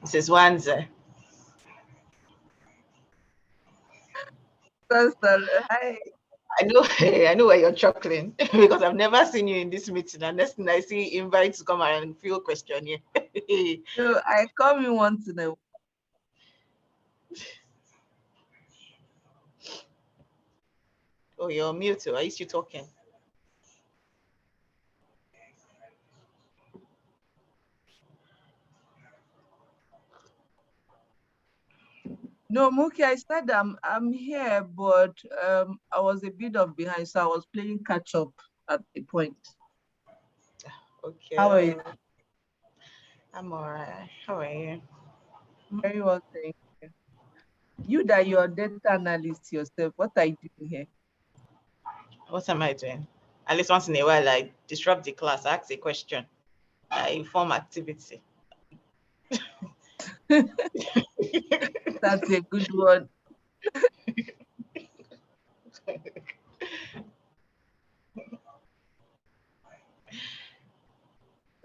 Mrs. Wanza. So sorry. Hi. I know why you're chuckling because I've never seen you in this meeting. And next thing I see invites to come and field questionnaire. No, I come in once in a while. Oh, you're mute. Are you still talking? No, Muki, I said I'm here, but I was a bit of behind, so I was playing catch up at the point. Okay. How are you? I'm all right. How are you? Very well, thank you. You that you're a data analyst yourself, what are you doing here? What am I doing? At least once in a while, I disrupt the class, I ask a question, I inform activity. That's a good one.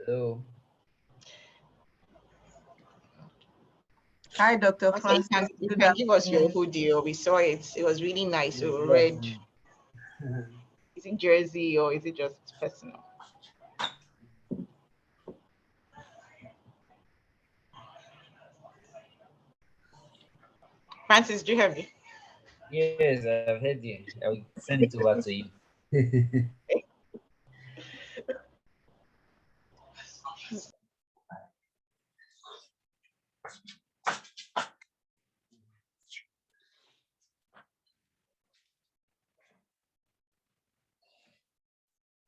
Hello. Hi, Dr. Also, Francis. you Good can give us your afternoon. hoodie, or we saw it. It was really nice. Yeah, So good red. afternoon. Is it jersey or is it just personal? Francis, do you have it? Yes, I've heard you. I'll send it over to you.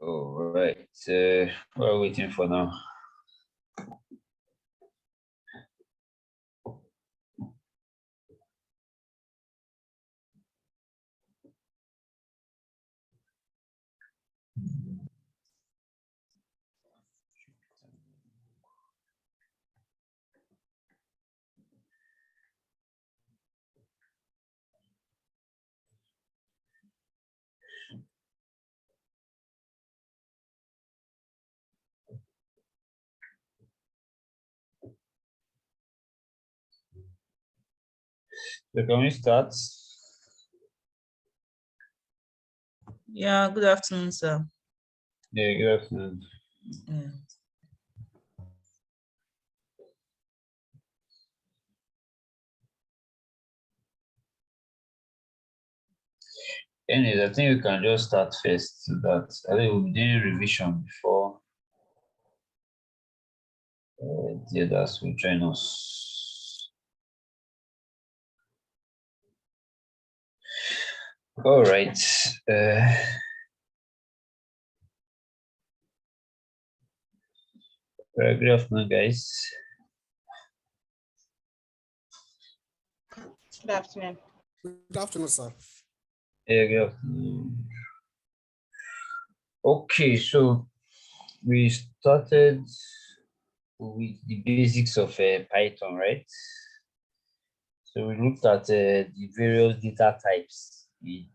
All right. We're waiting for now. So can we start? Yeah, good afternoon, sir. Yeah, good afternoon. Yeah. Anyways, I think we can just start first so that I think we'll be doing revision before the others will join us. All right. Good afternoon, guys. Good afternoon. Good afternoon, sir. Yeah, good afternoon. Okay, so we started with the basics of Python, right? So we looked at the various data types in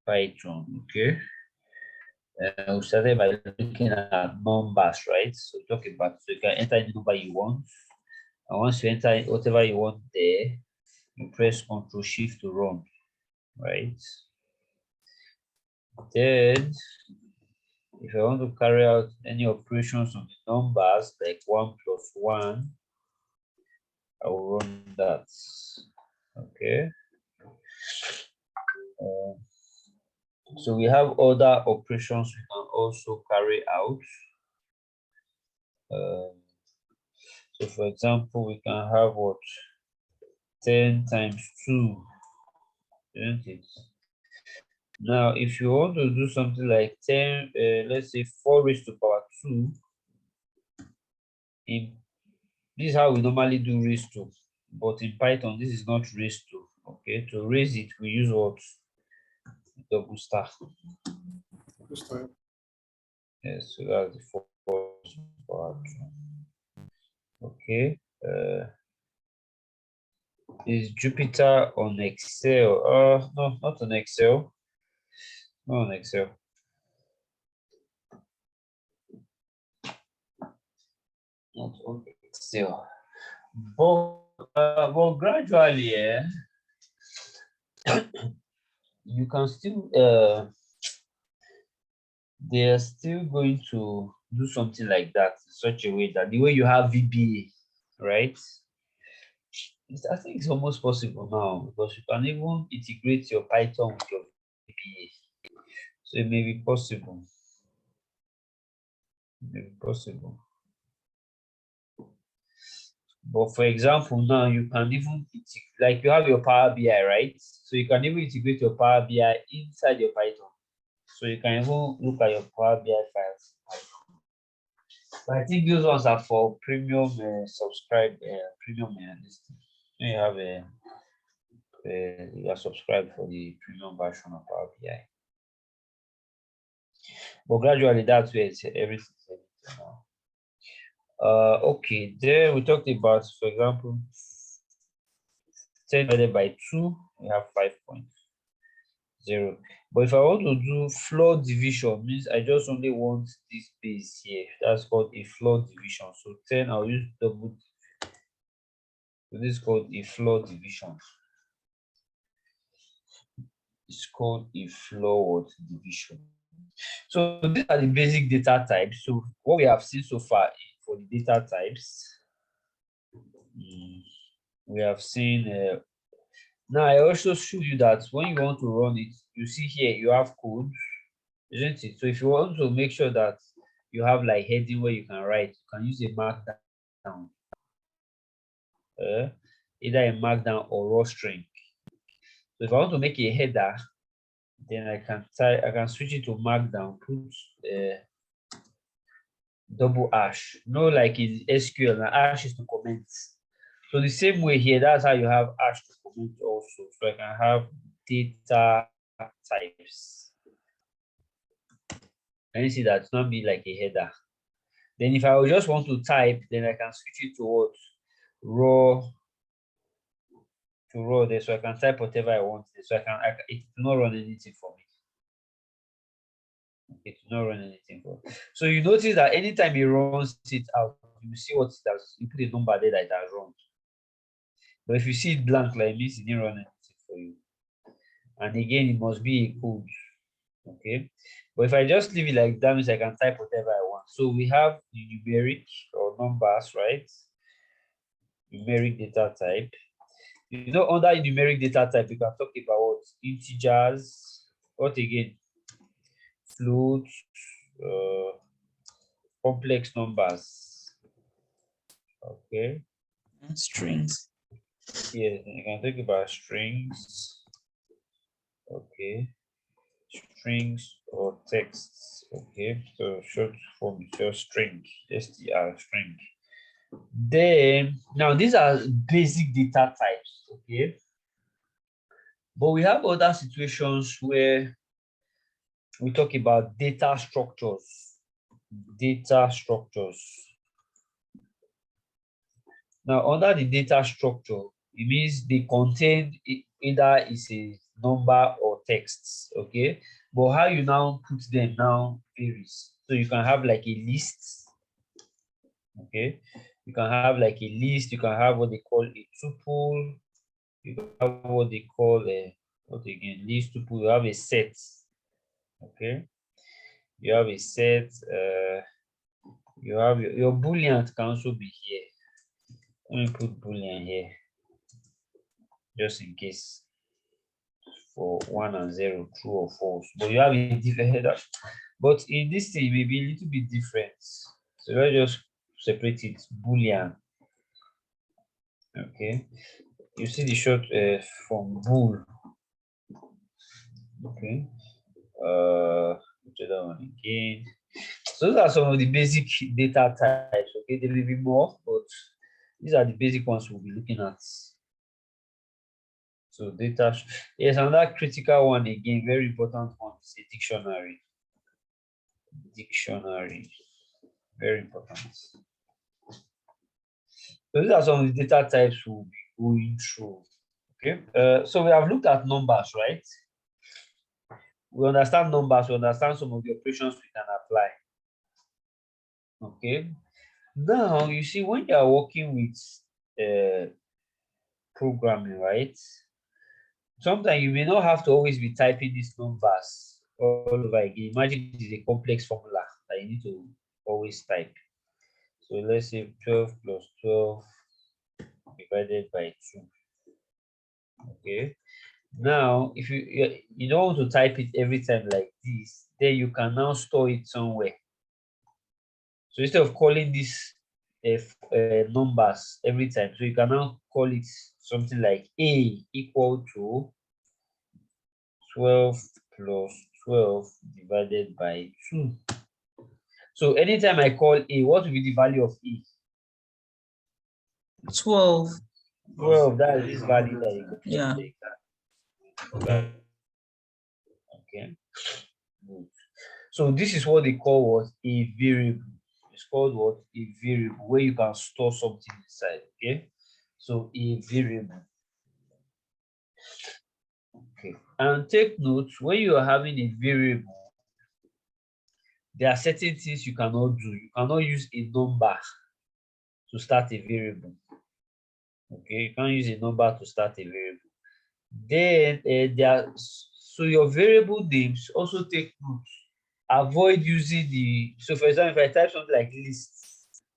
Python, okay? We started by looking at numbers, right? So talk about, so you can enter any number you want. And once you enter whatever you want there, you press Ctrl Shift to run, right? Then, if I want to carry out any operations on the numbers, like 1 plus 1, I will run that, okay? So we have other operations we can also carry out. So for example, we can have what? 10 times 2, isn't it? Now, if you want to do something like 10, let's say 4 raised to power 2, this is how we normally do raised to, but in Python, this is not raised to, okay? To raise it, we use what? Double star. This time. Yes, so that's the 4 raised to power 2. Okay. Is Jupyter on Excel? No, not on Excel. Not on Excel. Not on Excel. But gradually, you can still they are still going to do something like that in such a way that the way you have VBA, right? I think it's almost possible now because you can even integrate your Python with your VBA. So it may be possible. It may be possible. But for example, now you can even like you have your Power BI, right? So you can even integrate your Power BI inside your Python. So you can even look at your Power BI files. But I think those ones are for premium subscribe premium listing. You have you are subscribed for the premium version of Power BI. But gradually that's where it's everything's heading now. Okay, then we talked about, for example, 10 divided by 2, we have 5.0. But if I want to do floor division, means I just only want this base here. That's called a floor division. So 10, I'll use double. So this is called a floor division. It's called a floor division. So these are the basic data types. So what we have seen so far for the data types, we have seen. Now I also show you that when you want to run it, you see here you have code, isn't it? So if you want to make sure that you have like heading where you can write, you can use a markdown, either a markdown or raw string. So if I want to make a header, then I can switch it to markdown, put double hash. No, like in SQL, now hash is to comment. So the same way here, that's how you have hash to comment also. So I can have data types. Can you see that? It's not be like a header. Then if I would just want to type, then I can switch it to what? Raw to raw there. So I can type whatever I want there. So it will not run anything for me. It will not run anything for me. So you notice that anytime it runs it out, you see what it does. You put a number there that it has run. But if you see it blank like this, it didn't run anything for you. And again, it must be a code. Okay. But if I just leave it like that, means I can type whatever I want. So we have the numeric or numbers, right? Numeric data type. You know, under numeric data type, we can talk about what? Integers, what again? Floats, complex numbers. Okay. Strings. Yes, you can talk about strings. Okay. Strings or texts. Okay. So short form is just string, str, string. Then now these are basic data types. Okay. But we have other situations where we talk about data structures. Data structures. Now, under the data structure, it means they contain either is a number or texts, okay? But how you now put them now varies. So you can have like a list, okay? You can have like a list. You can have what they call a tuple. You can have what they call a what again? List tuple. You have a set, okay? You have a set. You have your boolean can also be here. Let me put boolean here, just in case, for 1 and 0, true or false. But you have a different header. But in this thing, it may be a little bit different. So let's just separate it. Boolean. Okay. You see the short from bool. Okay. That one again. So those are some of the basic data types. Okay, there may be more, but these are the basic ones we'll be looking at. So data, yes, another critical one again, very important one is a dictionary. Dictionary, very important. So these are some of the data types we'll be going through. Okay, so we have looked at numbers, right? We understand numbers, we understand some of the operations we can apply. Okay, now you see when you are working with programming, right? Sometimes you may not have to always be typing these numbers all over again. Imagine it is a complex formula that you need to always type. So let's say 12 plus 12 divided by 2. Okay. Now, if you don't want to type it every time like this, then you can now store it somewhere. So instead of calling these numbers every time, so you can now call it something like A equal to 12 plus 12 divided by 2. So anytime I call A, what will be the value of A? 12. 12, that is this value that you got. Yeah. Okay. Good. So this is what they call what? A variable. It's called what? A variable, where you can store something inside. Okay. So a variable. Okay. And take note, when you are having a variable, there are certain things you cannot do. You cannot use a number to start a variable. Okay, you can't use a number to start a variable. Then so your variable names also take note. Avoid using so for example, if I type something like list,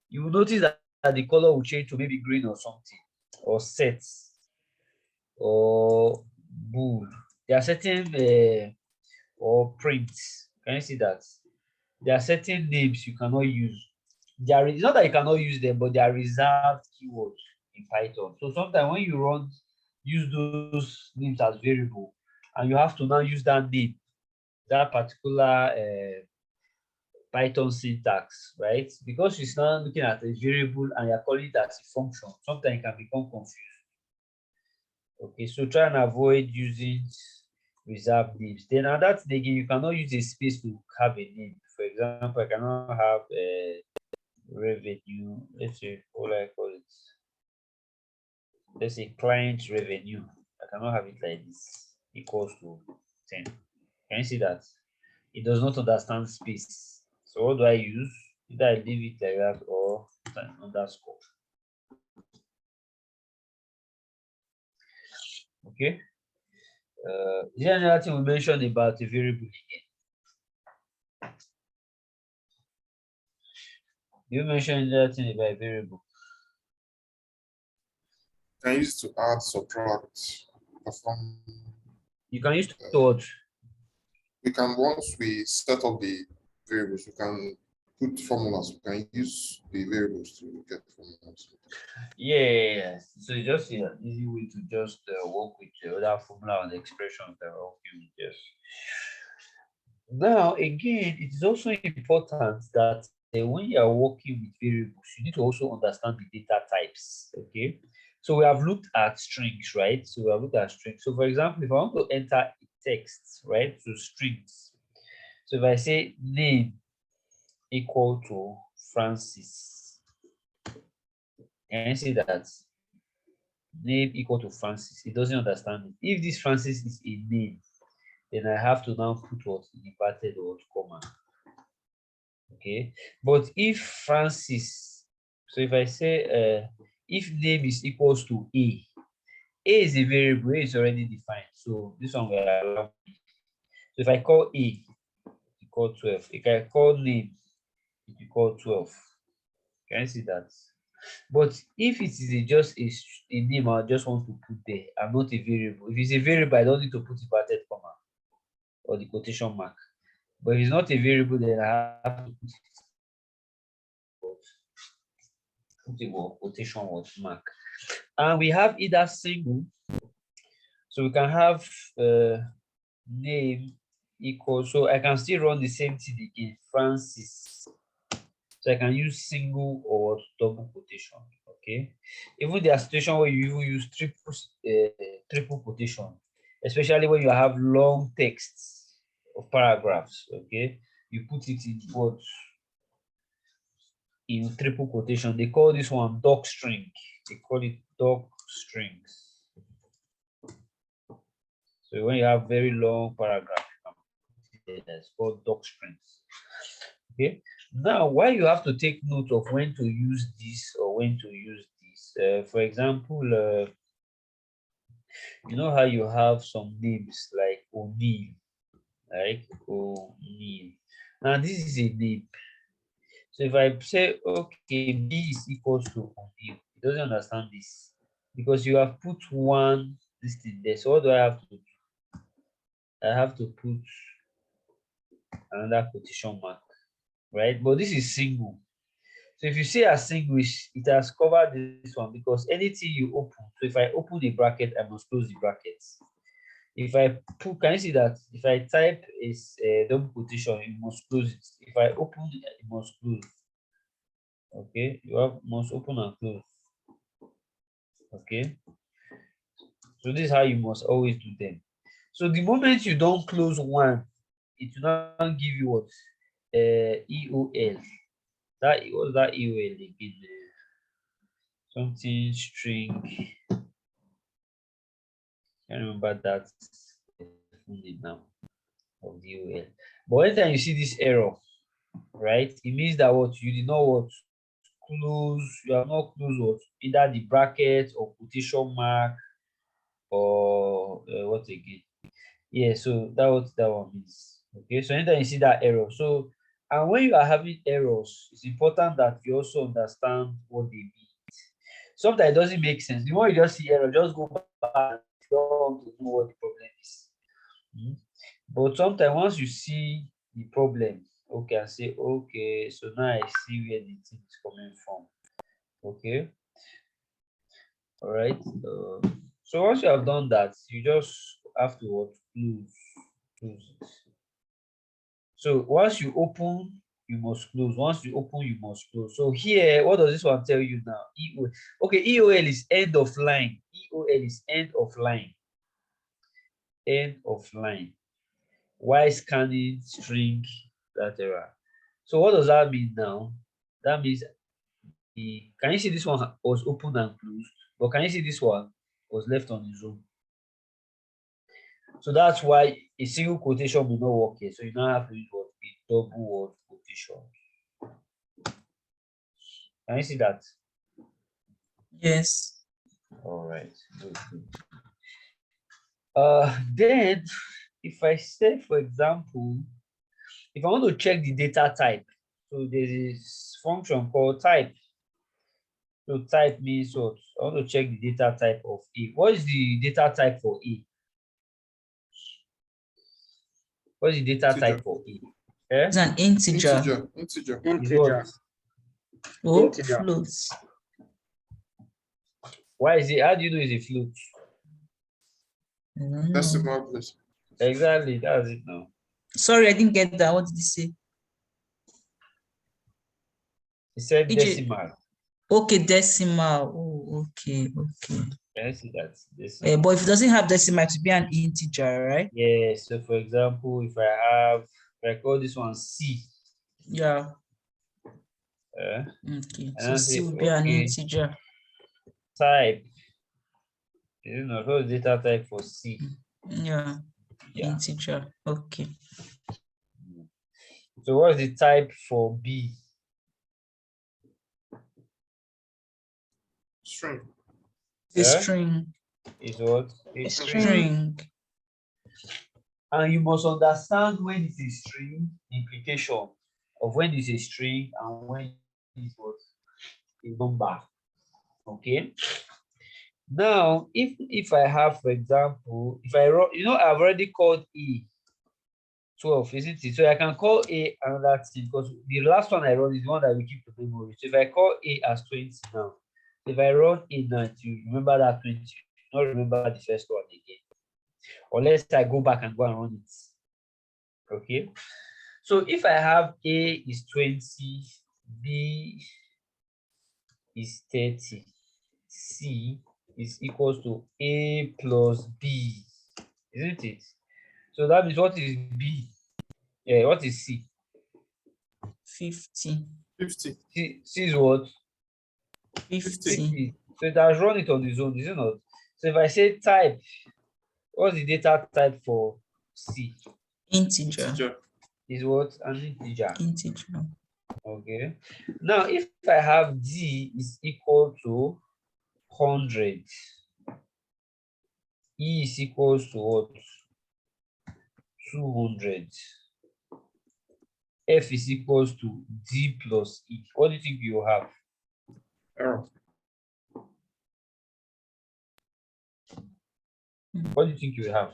you will notice that the color will change to maybe green or something, or set, or bool. There are certain or print. Can you see that? There are certain names you cannot use. It's not that you cannot use them, but they are reserved keywords in Python. So sometimes when you use those names as variable, and you have to now use that name, that particular Python syntax, right? Because it's now looking at a variable and you're calling it as a function, sometimes it can become confused. Okay, so try and avoid using reserved names. Then another thing again, you cannot use a space to have a name. For example, I cannot have a revenue. Let's say, what do I call it? Let's say client revenue. I cannot have it like this equals to 10. Can you see that? It does not understand space. So what do I use? Either I leave it like that or an underscore. Okay. Is there another thing we mentioned about a variable again? You mentioned that thing about a variable. Can use to add, subtract, perform. You can use to what? We can, once we set up the variables, we can put formulas. We can use the variables to get formulas. Yeah. So it's just an easy way to just work with the other formula and expressions that help you with this. Now, again, it is also important that when you are working with variables, you need to also understand the data types. Okay. So we have looked at strings, right? So we have looked at strings. So for example, if I want to enter a text, right, to strings. So if I say name equal to Francis, can you see that? Name equal to Francis. It doesn't understand it. If this Francis is a name, then I have to now put what inverted or comma. Okay. But if Francis, so if I say if name is equals to A is a variable, A is already defined. So this one will allow me. So if I call A equal 12, if I call name it equal 12. Can you see that? But if it is just a name, I just want to put there, I'm not a variable. If it's a variable, I don't need to put inverted comma or the quotation mark. But if it's not a variable, then I have to put a quotation mark. And we have either single, so we can have name equal, so I can still run the same thing again, Francis. So I can use single or double quotation. Okay. Even there are situations where you even use triple quotation, especially when you have long texts of paragraphs. Okay, you put it in what, in triple quotation. They call this one doc string. They call it doc strings. So when you have very long paragraph, it's called doc strings. Okay. Now, why you have to take note of when to use this or when to use this is, for example, you know how you have some names like O'Neill, like O'Neill. Now this is a name. So if I say, okay, B is equals to O'Neill, it doesn't understand this because you have put one this thing there. So what do I have to do? I have to put another quotation mark, right? But this is single. So if you see a single, it has covered this one because anything you open, so if I open the bracket, I must close the brackets. If I put, can you see that? If I type is a double quotation, you must close it. If I open it, you must close. Okay, you have must open and close. Okay, so this is how you must always do them. So the moment you don't close one, it will not give you what EOL. That was that EOL again. Something string. Can't remember that now of the EOL. But anytime you see this error, right, it means that what you did not what close, you have not closed what either the bracket or quotation mark or what again. Yeah, so that what that one means. Okay, so anytime you see that error, so and when you are having errors, it's important that you also understand what they mean. Sometimes it doesn't make sense. The more you just see error, just go back. You don't want to know what the problem is. But sometimes once you see the problem, okay, I say, okay, so now I see where the thing is coming from. Okay. All right. So once you have done that, you just have to what close it. So once you open, you must close. Once you open, you must close. So here, what does this one tell you now? EOL. Okay, EOL is end of line. EOL is end of line. End of line. While scanning string, etc. So what does that mean now? That means can you see this one was open and closed? But can you see this one was left on its own? So that's why a single quotation will not work here. So you now have to use what a double word quotation. Can you see that? Yes. All right. Good. Then if I say, for example, if I want to check the data type, so there's this function called type. So type means what? I want to check the data type of A. What is the data type for A? What is the data type for A? It's an integer. Integer. Is what? Oh, float. Why is it? How do you know it's a float? Decimal place. Exactly, that's it now. Sorry, I didn't get that. What did you say? It said decimal. Okay, decimal. Oh, okay. Can I see that? But if it doesn't have decimal, it will be an integer, right? Yeah, so for example, if I call this one C. Yeah. Okay, so C will be an integer. Type. You know, what's data type for C? Yeah. Integer. Okay. So what's the type for B? String. A string. Is what? A string. And you must understand when it's a string, the implication of when it's a string and when it's what? A number. Okay. Now, if I have, for example, if I run, I've already called A 12, isn't it? So I can call A another thing because the last one I run is the one that we keep the memory. So if I call A as 20 now, if I run A now, you remember that 20, you not remember the first one again. Unless I go back and go and run it. Okay. So if I have A is 20, B is 30, C is equals to A plus B, isn't it? So that means what is B? Yeah, what is C? 50. C is what? 50. So it has run it on its own, is it not? So if I say type, what's the data type for C? Integer. Is what? An integer. Integer. Okay. Now, if I have D is equal to 100. E is equals to what? 200. F is equals to D plus E. What do you think you have? Error. What do you think you have?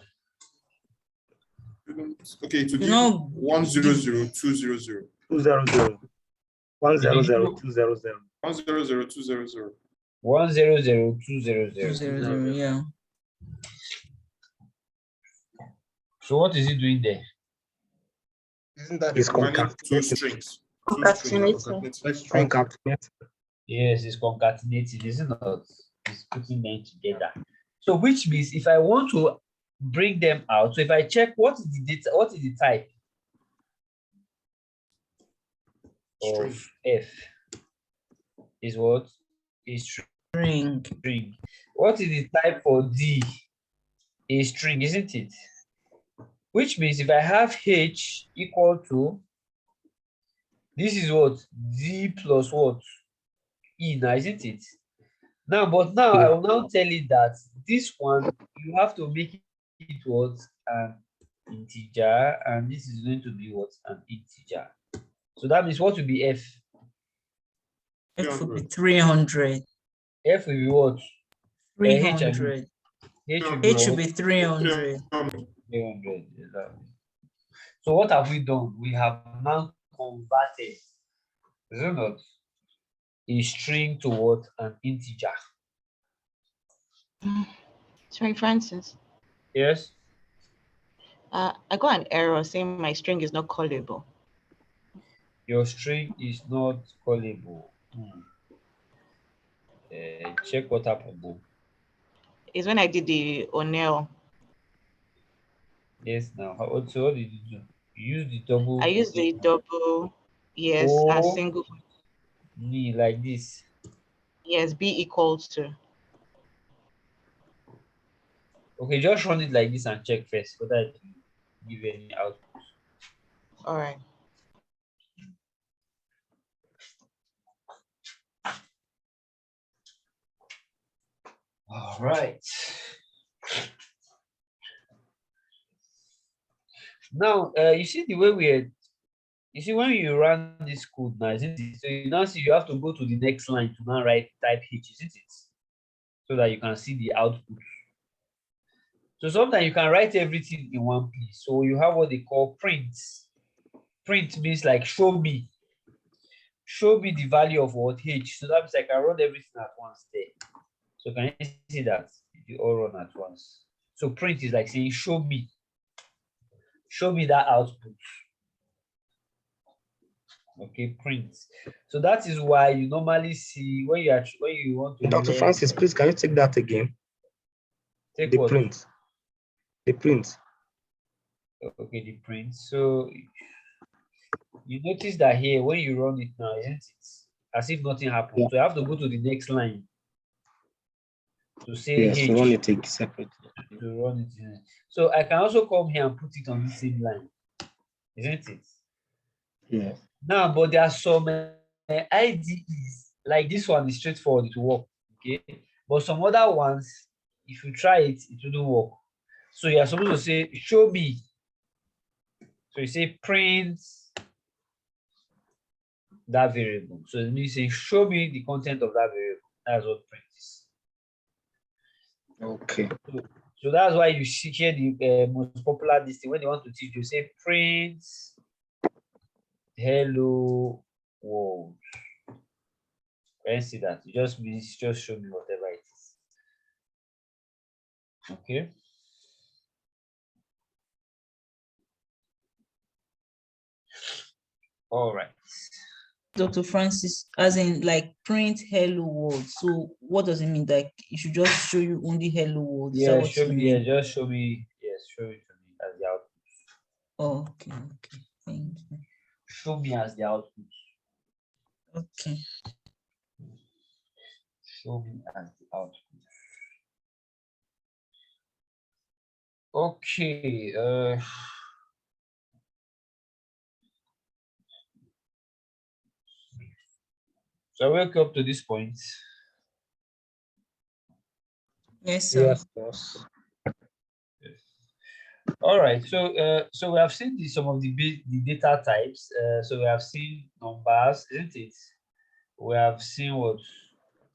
Okay, to You give know, 100,200. 200. 100,200. 100,200. 100,200. 200, yeah. So what is it doing there? Isn't that It's combining two concatenating. strings? Concatenating. Let's try. Concatenate. Yes, it's concatenating, isn't it? It's putting them together. So which means if I want to bring them out, so if I check what is the data, what is the type of F? Is what? Is String. string. What is the type for D? A string, isn't it? Which means if I have H equal to, this is what? D plus what? E now, isn't it? Now, but now I will now tell you that this one, you have to make it what? An integer, and this is going to be what? An integer. So that means what will be F? F will be 300. F will be what? H will 300. be, H will be, H will what? be 300. 300. Exactly. So what have we done? We have now converted, is it not, a string to what? An integer. Sorry, Francis. Yes. I got an error saying my string is not callable. Your string is not callable. Check what happened then. It's when I did the O'Neill. Yes, now so what did you do? You use the double. I used the double, yes, and Oh. single. Me like this. Yes, B equals to. Okay, just run it like this and check first whether it will give any output. All right. All right. Now, you see the way you see when you run this code now, isn't it? So you now see you have to go to the next line to now write type H, isn't it? So that you can see the output. So sometimes you can write everything in one place. So you have what they call print. Print means like show me the value of what H. So that means I can run everything at once there. So can you see that? You all run at once. So print is like saying show me that output. Okay, print. So that is why you normally see when you want to. Dr. Francis, please, can you take that again? Take the what? print. The print. Okay, the print. So you notice that here when you run it now, isn't it? As if nothing happened. Yeah. So you have to go to the next line to say Yes, H. run it separately. To run it. So I can also come here and put it on the same line, isn't it? Yeah. Now, but there are some IDEs, like this one is straightforward, it will work, okay? But some other ones, if you try it, it wouldn't work. So you're supposed to say, show me. So you say print that variable. So it means say, show me the content of that variable. That's what print is. Okay. So that's why you hear the most popular this thing when they want to teach you, say print hello world. Can you see that? It just means just show me whatever it is. Okay. All right. Dr. Francis, as in like print hello world. So what does it mean? Like it should just show you only hello world. Is that Yeah, what show you me. Yeah, mean? just show me. Yes, show it to me as the output. Oh, okay. Thank you. Show me as the output. Okay. Show me as the output. Okay. So I will come to this point. Yes, sir. Yes, boss. All right. So we have seen some of the data types. So we have seen numbers, isn't it? We have seen what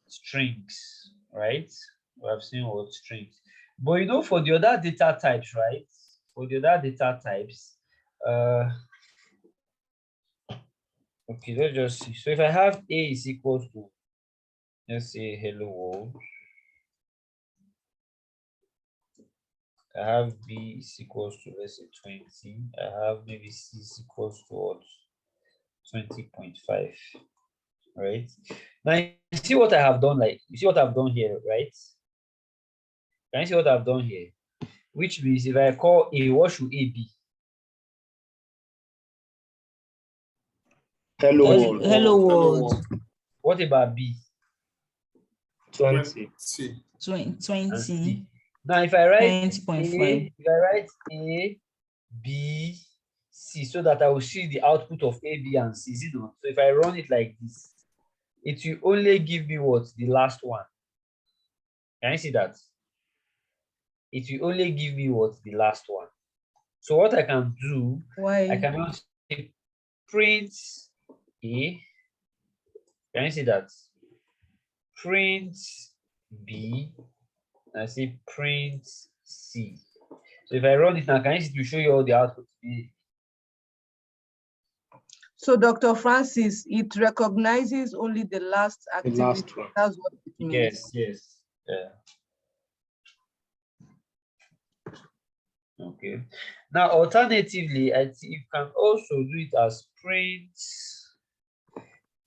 strings, right? We have seen what strings. But you know, for the other data types, right? For the other data types, okay, let's just see. So if I have A is equals to, let's say, hello world. I have B is equals to, let's say, 20. I have maybe C is equals to what? 20.5, right? Now you see what I have done, like, you see what I've done here, right? Can you see what I've done here? Which means if I call A, what should A be? Hello world. Hello world. What about B 20. 20. and C? Now if I write 20.5. if I write A, B, C, so that I will see the output of A, B, and C, is it not? So if I run it like this, it will only give me what? The last one. Can you see that? It will only give me what? The last one. So what I can do, Why? I can also say print A. Can you see that? Print B. I say print C. So if I run it now, can you see to show you all the output? So, Dr. Francis, it recognizes only the last The activity. last one. That's what it means. Yes. Yeah. Okay. Now, alternatively, I think you can also do it as print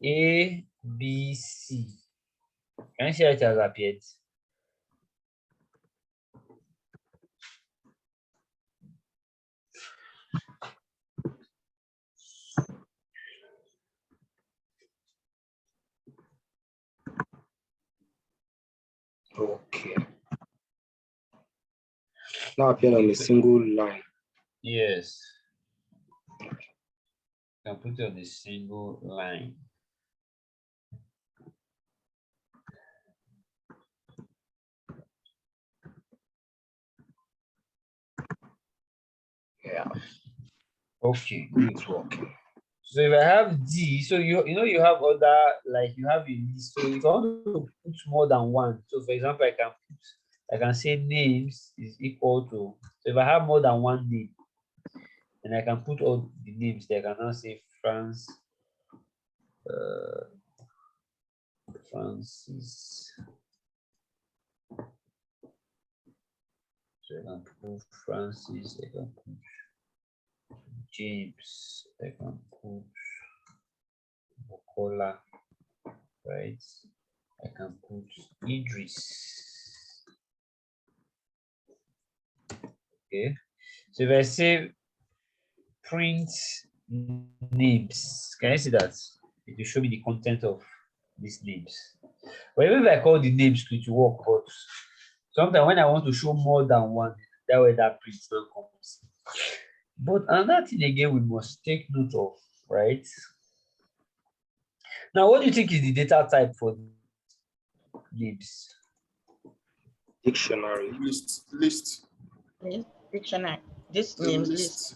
A, B, C. Can you see how it has appeared? Okay. Now appear on a single line. Yes. You can put it on a single line. Yeah. Okay, good. So if I have D, so you know you have other, like you have a list. So if I want to put more than one, so for example, I can say names is equal to. So if I have more than one name, and I can put all the names there. I can now say Francis. So I can put Francis. I can put James. I can put Bokola. Right. I can put Idris. Okay. So if I say print names, can I see that? It will show me the content of these names. But even if I call the names to it will work, but sometimes when I want to show more than one, that way that print now comes. But another thing again we must take note of, right? Now, what do you think is the data type for names? Dictionary. List. Dictionary. This names list.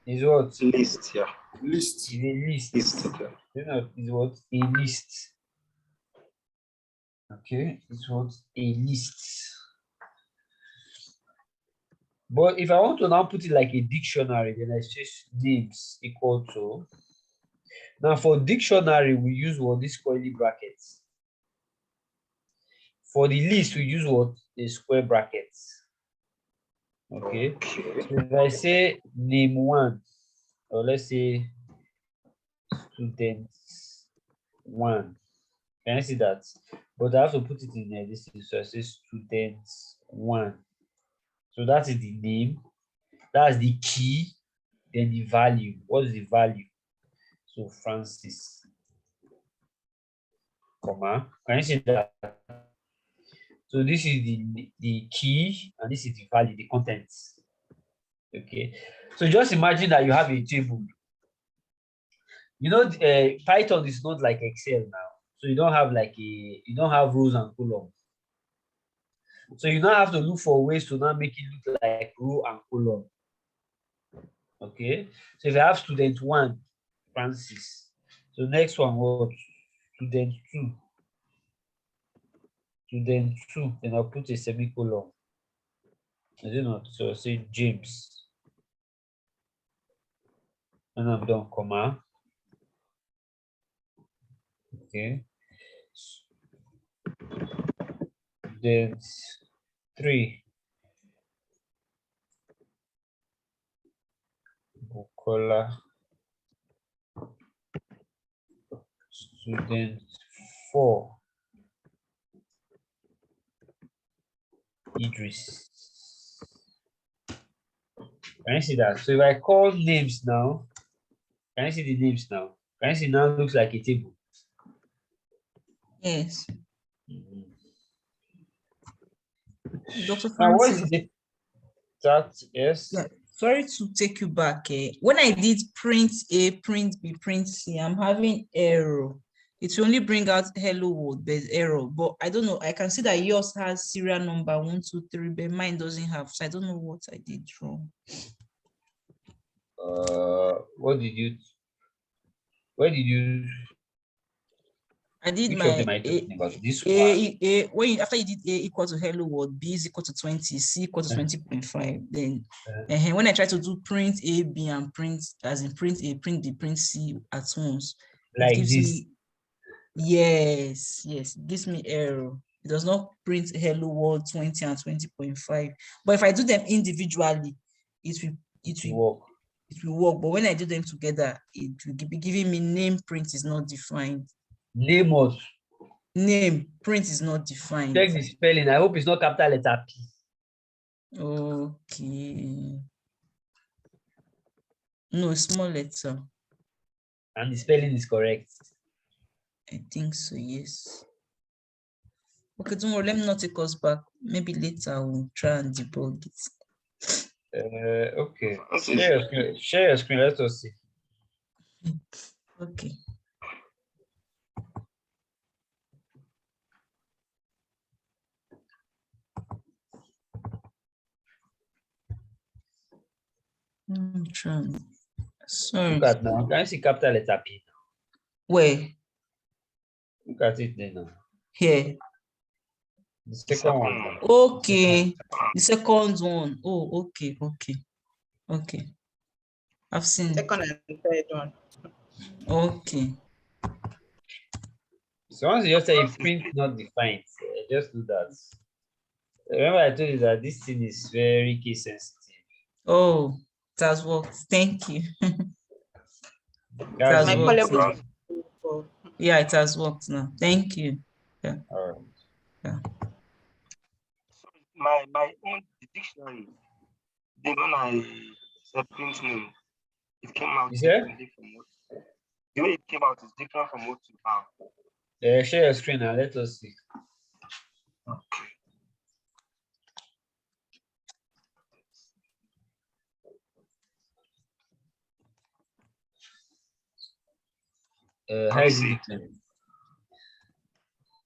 Is what? List, yeah. List. Is a list. List, okay. You know, is what? A list. Okay, it's what? A list. But if I want to now put it like a dictionary, then I say names equal to. Now for dictionary, we use what? These curly brackets. For the list, we use what? The square brackets. Okay. So if I say name one, or let's say students one, can I see that? But I have to put it in there. This is so I say students one. So that is the name. That's the key. Then the value. What is the value? So Francis, comma. Can you see that? So this is the key, and this is the value, the contents. Okay. So just imagine that you have a table. You know, Python is not like Excel now. So you don't have like you don't have rows and columns. So you now have to look for ways to now make it look like row and column. Okay. So if I have student 1, Francis. So next one was student 2. Student 2, then I'll put a semicolon. I don't know. So I'll say James. And I'm done, comma. Okay. Student 3. Bukola. Student 4. Idris. Can you see that? So if I call names now, can you see the names now? Can you see now it looks like a table? Yes. Mhm. Dr. Now what Francis. is it? That yes. Yeah, sorry to take you back. When I did print A, print B, print C, I'm having error. It will only bring out hello world, there's error. But I don't know. I can see that yours has serial number 1, 2, 3, but mine doesn't have. So I don't know what I did wrong. What did you? Where did you? I did Which my of them are you talking about? This one. after you did A equal to hello world, B is equal to 20, C equal to 20.5. Then when I try to do print A, B, and print as in print A, print B, print C at once, Like it gives this. me yes, it gives me error. It does not print hello world 20 and 20.5. But if I do them individually, it will work. But when I do them together, it will be giving me name print is not defined. Name what? Name print is not defined. Check the spelling. I hope it's not capital letter P. Okay. No, small letter. And the spelling is correct. I think so, yes. Okay, don't worry, let me not take us back. Maybe later I will try and debug it. Okay. Share your screen. Let us see. Okay. I'm trying. Sorry. Look at now. Can you see capital letter P? Where? Look at it there now. Here. The second one. Okay. The second one. Oh, okay. I've seen it. Second and third one. Okay. So once you just say print not defined, just do that. Remember I told you that this thing is very case sensitive. Oh, it has worked. Thank you. That's My worked. callable. Yeah, it has worked now. Thank you. Yeah. all right. Yeah. My own dictionary, the one I said print name, it came out You said? differently from what the way it came out is different from what you have. Share your screen and let us see. Okay. How is it?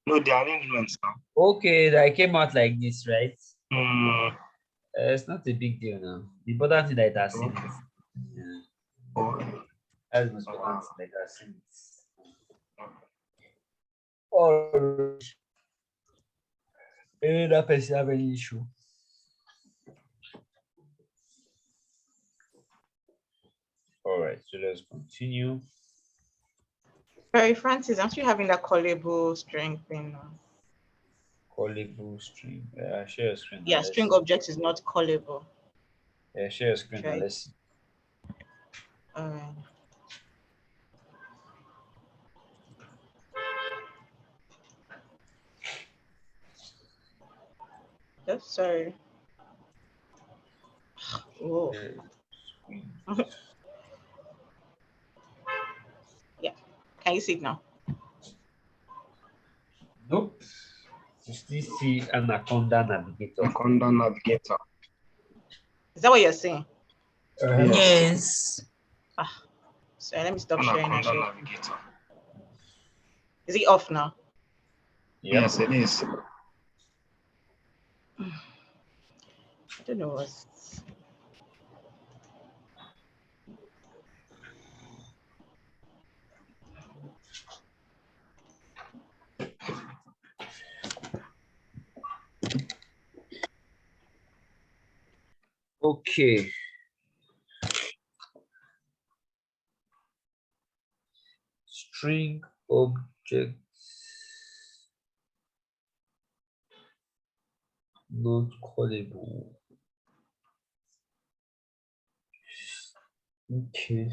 No, the arrangements now. Okay, that came out like this, right? Mm, It's not a big deal now. The important thing that it has seen. okay. Yeah. Okay. That's the most important thing that it has seen. Or any other person have any issue? All right, so let's continue. Sorry, Francis, aren't you having that callable string thing now? Callable string. Share your screen. Yeah, string object is not callable. Share your screen. Right. Let's see. All right. Oh, sorry. Oh. Yeah. Can you see it now? Nope. You still see Anaconda Navigator. Anaconda Navigator. Is that what you're saying? Yes. Sorry, let me stop sharing. Anaconda Navigator. Is it off now? Yep. Yes, it is. I don't know what. Okay. String object not callable. Okay.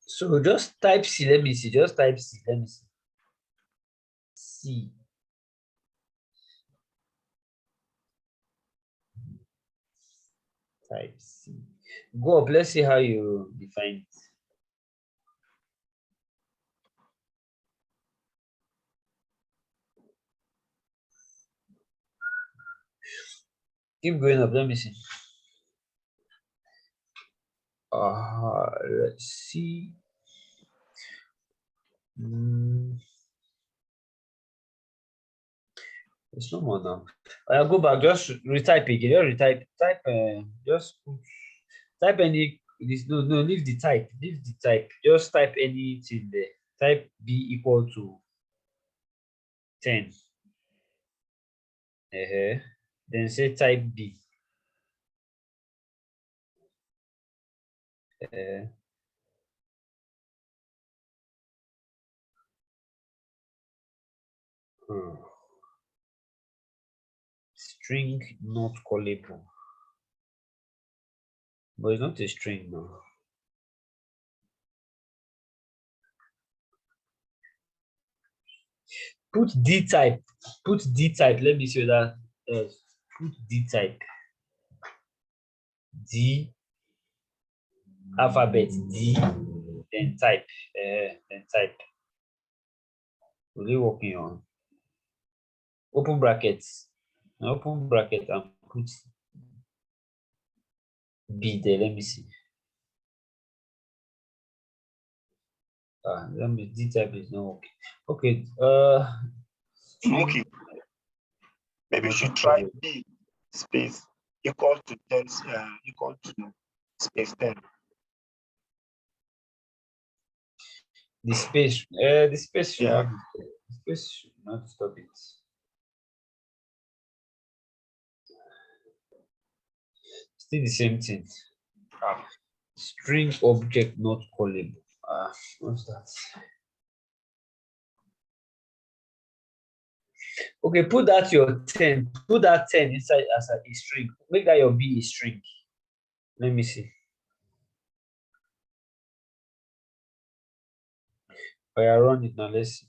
So just type C. Let me see. Just type C. Let me see. C. Type C. Go up. Let's see how you define it. Keep going up. Let me see. Let's see. It's no more now. I'll go back. Just retype again. Just retype. Just type any. This no. Leave the type. Leave the type. Just type anything there. Type b equal to 10. Then say type b. String not callable. But it's not a string now. Put D type. Put D type. Let me see that. Put D type. D alphabet D. Then type. Then type. Really working on. Open brackets. Open bracket and put B there. Let me see. Let me D type is not okay. Okay. Okay. Maybe you should try B space equal to 10, equal to space 10. The space should Yeah. not be, the space should not stop it. Still the same thing. String object not callable. What's that? Okay, put that your 10. Put that 10 inside as a string. Make that your B a string. Let me see. I run it now. Let's see.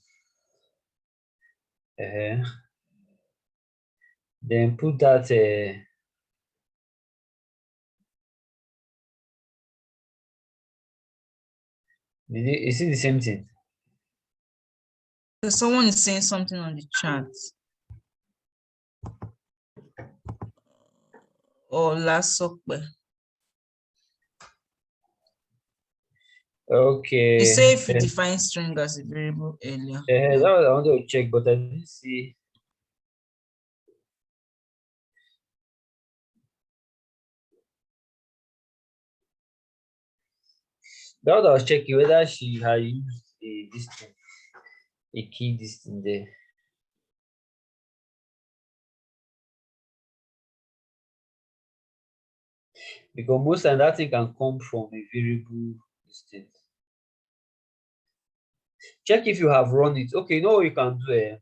Then put that. Is it the same thing? Someone is saying something on the chat. Or last supper. Okay. You say if you define string as a variable earlier. That was I wanted to check, but I didn't see. That was I was checking whether she had used this thing, a key this thing there. Because most of that thing can come from a variable state. Check if you have run it. Okay, you know what you can do.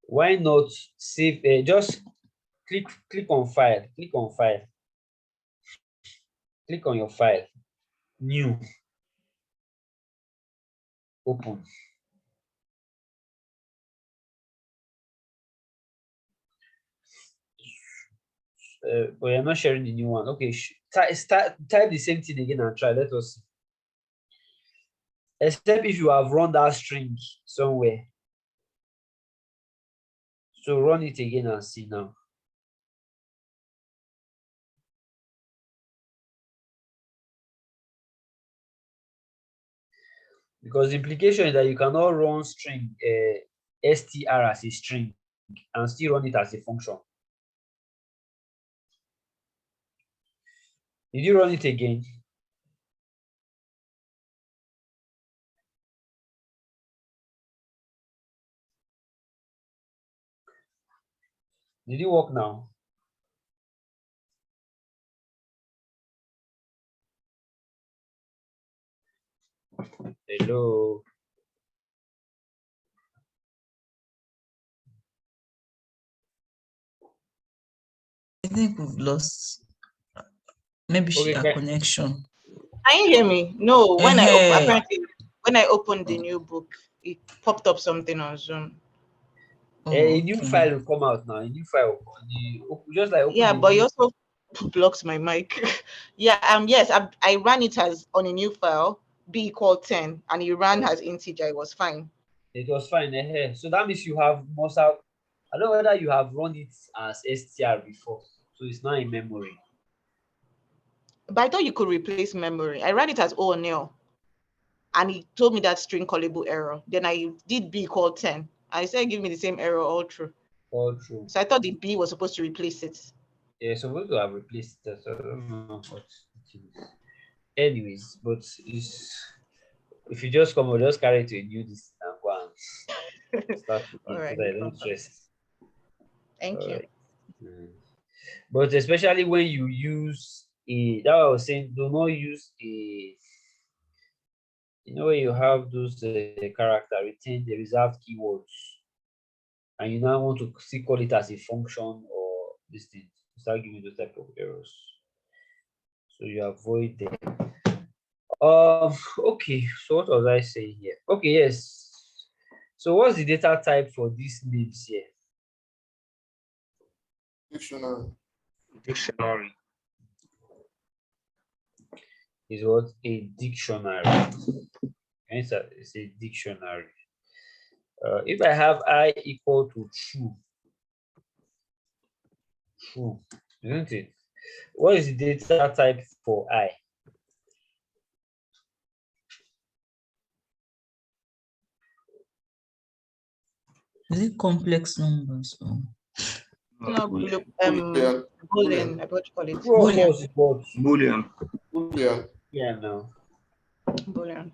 Why not save? Just click on file. Click on file. Click on your file. New. Open. But you're not sharing the new one. Okay, type the same thing again and try. Let us see. Except if you have run that string somewhere. So run it again and see now. Because the implication is that you cannot run string str as a string and still run it as a function? Did you run it again? Did it work now? Hello. I think we've lost maybe Okay, a connection. Can you hear me? No, when Eh-heh. apparently when I opened the new book, it popped up something on Zoom. A new Okay. file will come out now. A new file. Just like open Yeah, the but new- you also blocked my mic. Yeah, yes, I ran it as on a new file, b equal 10, and it ran as integer. It was fine. It was fine. So that means you must have. I don't know whether you have run it as str before, so it's not in memory. But I thought you could replace memory. I ran it as O nil, and he told me that string callable error. Then I did b equal 10. I said give me the same error all through. All true. So I thought the b was supposed to replace it. Yeah, supposed to have replaced that. So I don't know what it is. Anyways, but if you just come or just carry it to a new this and go and start with All it so right, that no I don't problem. stress. Thank you. But especially when you use that I was saying, do not use when you have those character retain the reserved keywords, and you now want to still call it as a function or this thing, start giving those type of errors. So you avoid them. Okay, so what was I saying here? Okay, yes. So what's the data type for these names here? Dictionary. Dictionary. Is what? A dictionary. Answer is a dictionary. If I have I equal to true, isn't it? What is the data type for I? Is it complex numbers? Or? No, Boolean. Boolean, I what you call it. True or Boolean. false is what? Boolean. Boolean. Yeah, no. Boolean.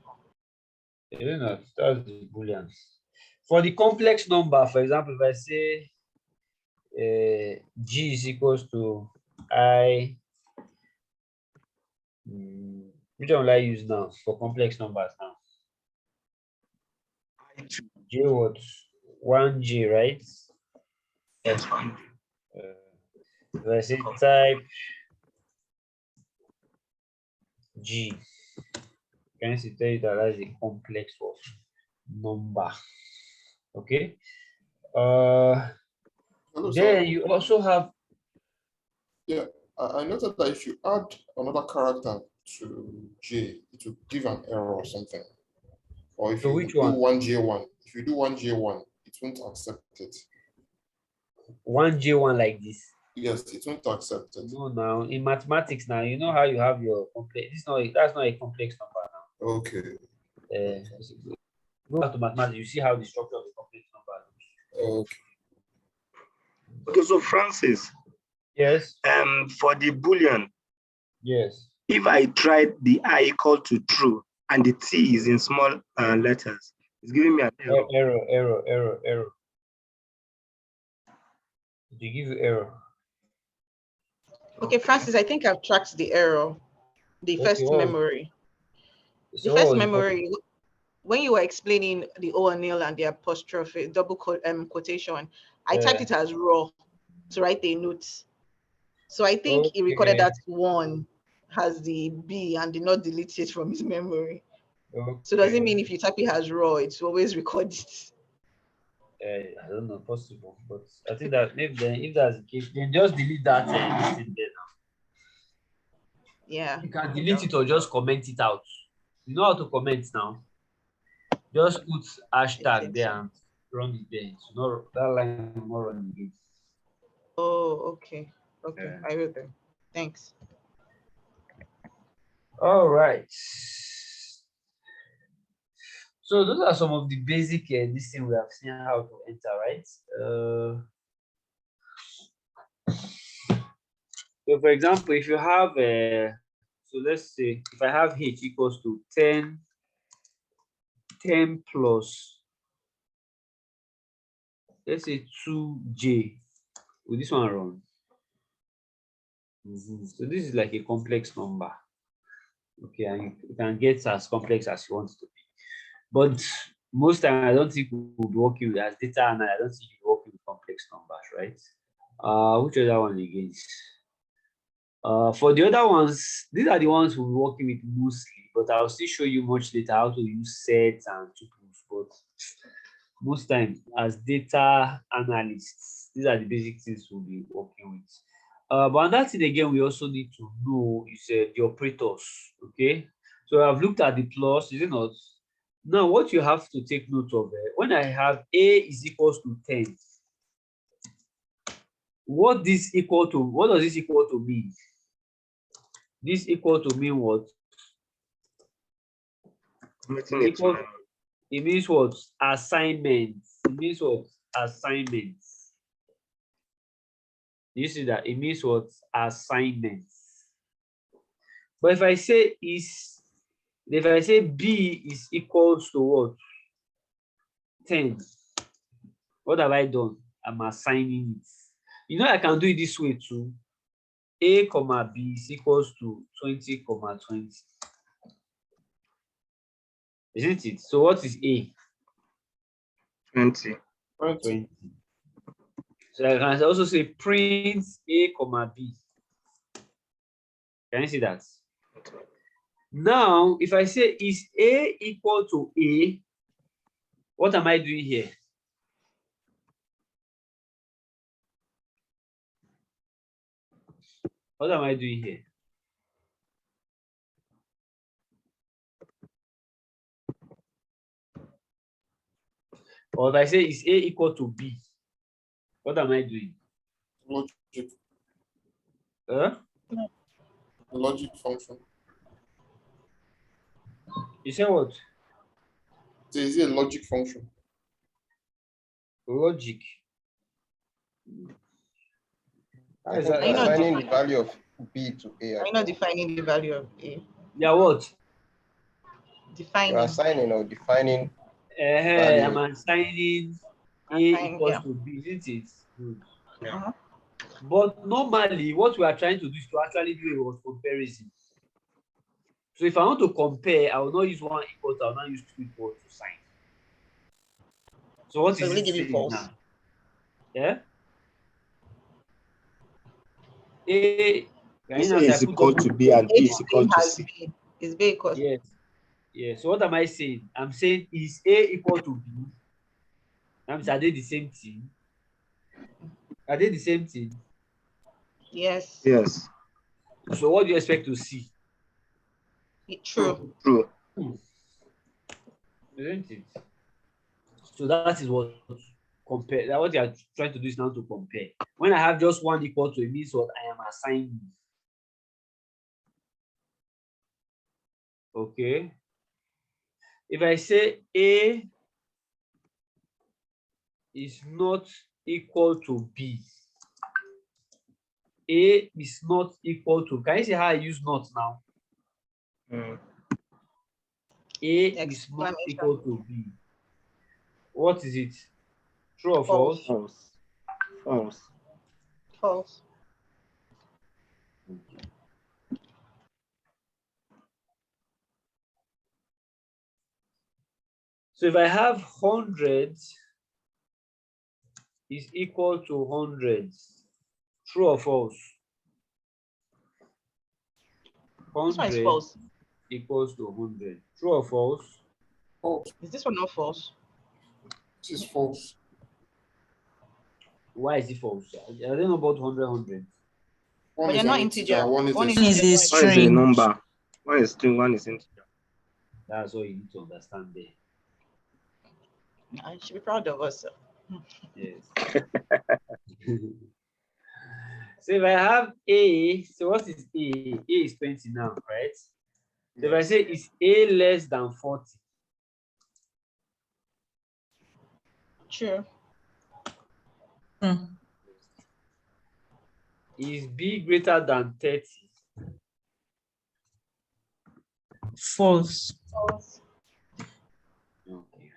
Isn't it? That's the Boolean. For the complex number, for example, if I say G is equals to I, which one will I use now for complex numbers now? J what? 1G, right? Yes, fine. If I say type G, can you tell you that that's a complex of number? Okay. Hello, Then sir. you also have. Yeah, I noted that if you add another character to J, it will give an error or something. Or if So you which do one? 1J1, if you do 1J1, it won't accept it. 1J1 like this. Yes, it won't accept it. No, now in mathematics, now you know how you have your complex. That's not a complex number now. Okay. Go back to mathematics, you see how the structure of the complex number looks. Okay. Okay, so Francis. Yes. For the Boolean. Yes. If I tried the I equal to true and the T is in small letters, it's giving me an error. Error. Did you give you error? Okay, Francis, I think I've tracked the error. The first memory. So the first memory, when you were explaining the O'Neill and the apostrophe, double quotation, I typed it as raw to write the notes. So I think he recorded that one has the B and did not delete it from his memory. So does it mean if you type it as raw, it's always recorded? I don't know, possible, but I think that maybe then if that's the case, then just delete that listing there now. Yeah. You can delete it or just comment it out. You know how to comment now. Just put hashtag there and run it there. So not that line will not run again. Oh, okay. Okay, I will then. Thanks. All right. So those are some of the basic this thing we have seen how to enter, right? So for example, if you have so let's say if I have h equals to 10 plus, let's say 2j, will this one run? So this is like a complex number. Okay, and you can get as complex as you want it to be. But most time I don't think we'll be working with as data, and I don't think you're working with complex numbers, right? Which other one again? For the other ones, these are the ones we'll be working with mostly, but I'll still show you much later how to use sets and tuples. But most time as data analysts, these are the basic things we'll be working with. But another thing again, we also need to know is the operators. Okay, so I've looked at the plus, is it not? Now, what you have to take note of, when I have a is equals to 10, what does this equal to mean? This equal to mean what? It means what? Assignments. It means what? Assignments. You see that? It means what? Assignments. But if I say B is equals to what? 10. What have I done? I'm assigning it. You know, I can do it this way too. A comma B is equals to 20 comma 20. Isn't it? So what is A? 20. 20. So I can also say print A comma B. Can you see that? Okay. Now, if I say is A equal to A, what am I doing here? What am I doing here? Or if I say is A equal to B, what am I doing? Logic. Huh? Logic function. You say what? So is it a logic function? Logic. Are you not assigning the value of B to A. Are you not defining the value of A? Yeah, what? Defining. You're assigning or defining. I'm assigning A equals yeah. to B, isn't it? Good. Uh-huh. But normally, what we are trying to do is to actually do a word comparison. So if I want to compare, I will not use 1 equal to, I will not use 2 equal to sign. So what So is really it give you saying false. now? Yeah? A is equal to B and B is equal to C. Is B equal to Yes. Yes. So what am I saying? I'm saying is A equal to B? Are they the same thing? Are they the same thing? yes. Yes. So what do you expect to see? True. True. Isn't it? So that is what compare. That what you are trying to do is now to compare. When I have just 1 equal to, it means what I am assigning. Okay. If I say A is not equal to B, A is not equal to, can you see how I use not now? A is not equal to B. What is it? True or false? False. False. False. So if I have 100 is equal to 100, true or false? 100 This one is false. equals to 100. True or false? False. Is this one not false? This is false. Why is it false? I don't know about 100. One But is they're not an integer. One is One a is a One is a string. number. One is string, one is integer. That's all you need to understand there. I should be proud of us. Yes. So if I have A, so what is A? A is 20 now, right? So if I say is A less than 40, True. Is B greater than 30? False. False. Okay.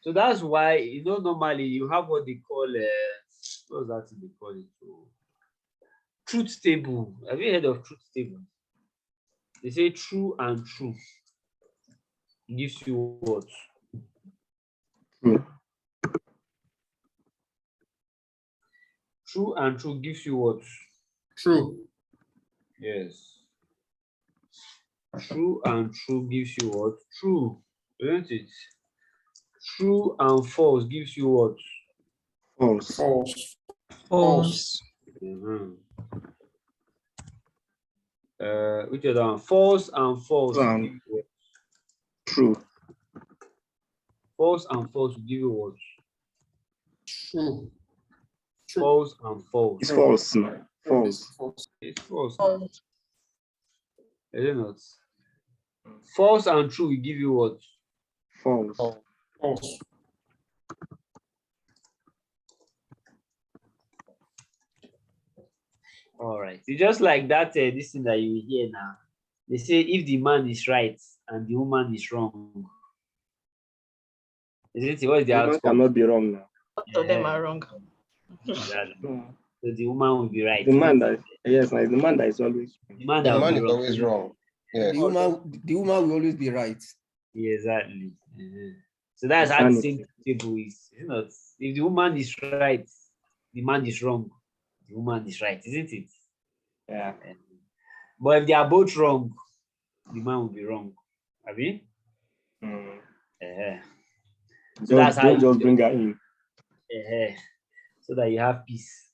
So that's why, you know, normally you have what they call what's that they call it? Truth table. Have you heard of truth table? They say true and true gives you what? True. True and true gives you what? True. Yes. True and true gives you what? True, isn't it? True and false gives you what? False. False. False. Which other one? False and false. True and give you what? True. False and false will give you what? True. False and false. It's false. No. False. False. It's false. False. Is it not? False and true will give you what? False. False. All right. It's just like that. This thing that you hear now. They say if the man is right and the woman is wrong, isn't it? What is the Woman outcome? cannot be wrong now. Both of them are wrong. Exactly. No. So the woman will be right. The man that yes, like the man that is always The man The that will man be is wrong. always wrong. Yes. The woman will always be right. Yeah, exactly. So that's how the Insanity. same table is. You know, if the woman is right, the man is wrong. The woman is right, isn't it? yeah. But if they are both wrong, the man will be wrong. Have you? Mm. So that's how Don't just bring her in. so that you have peace.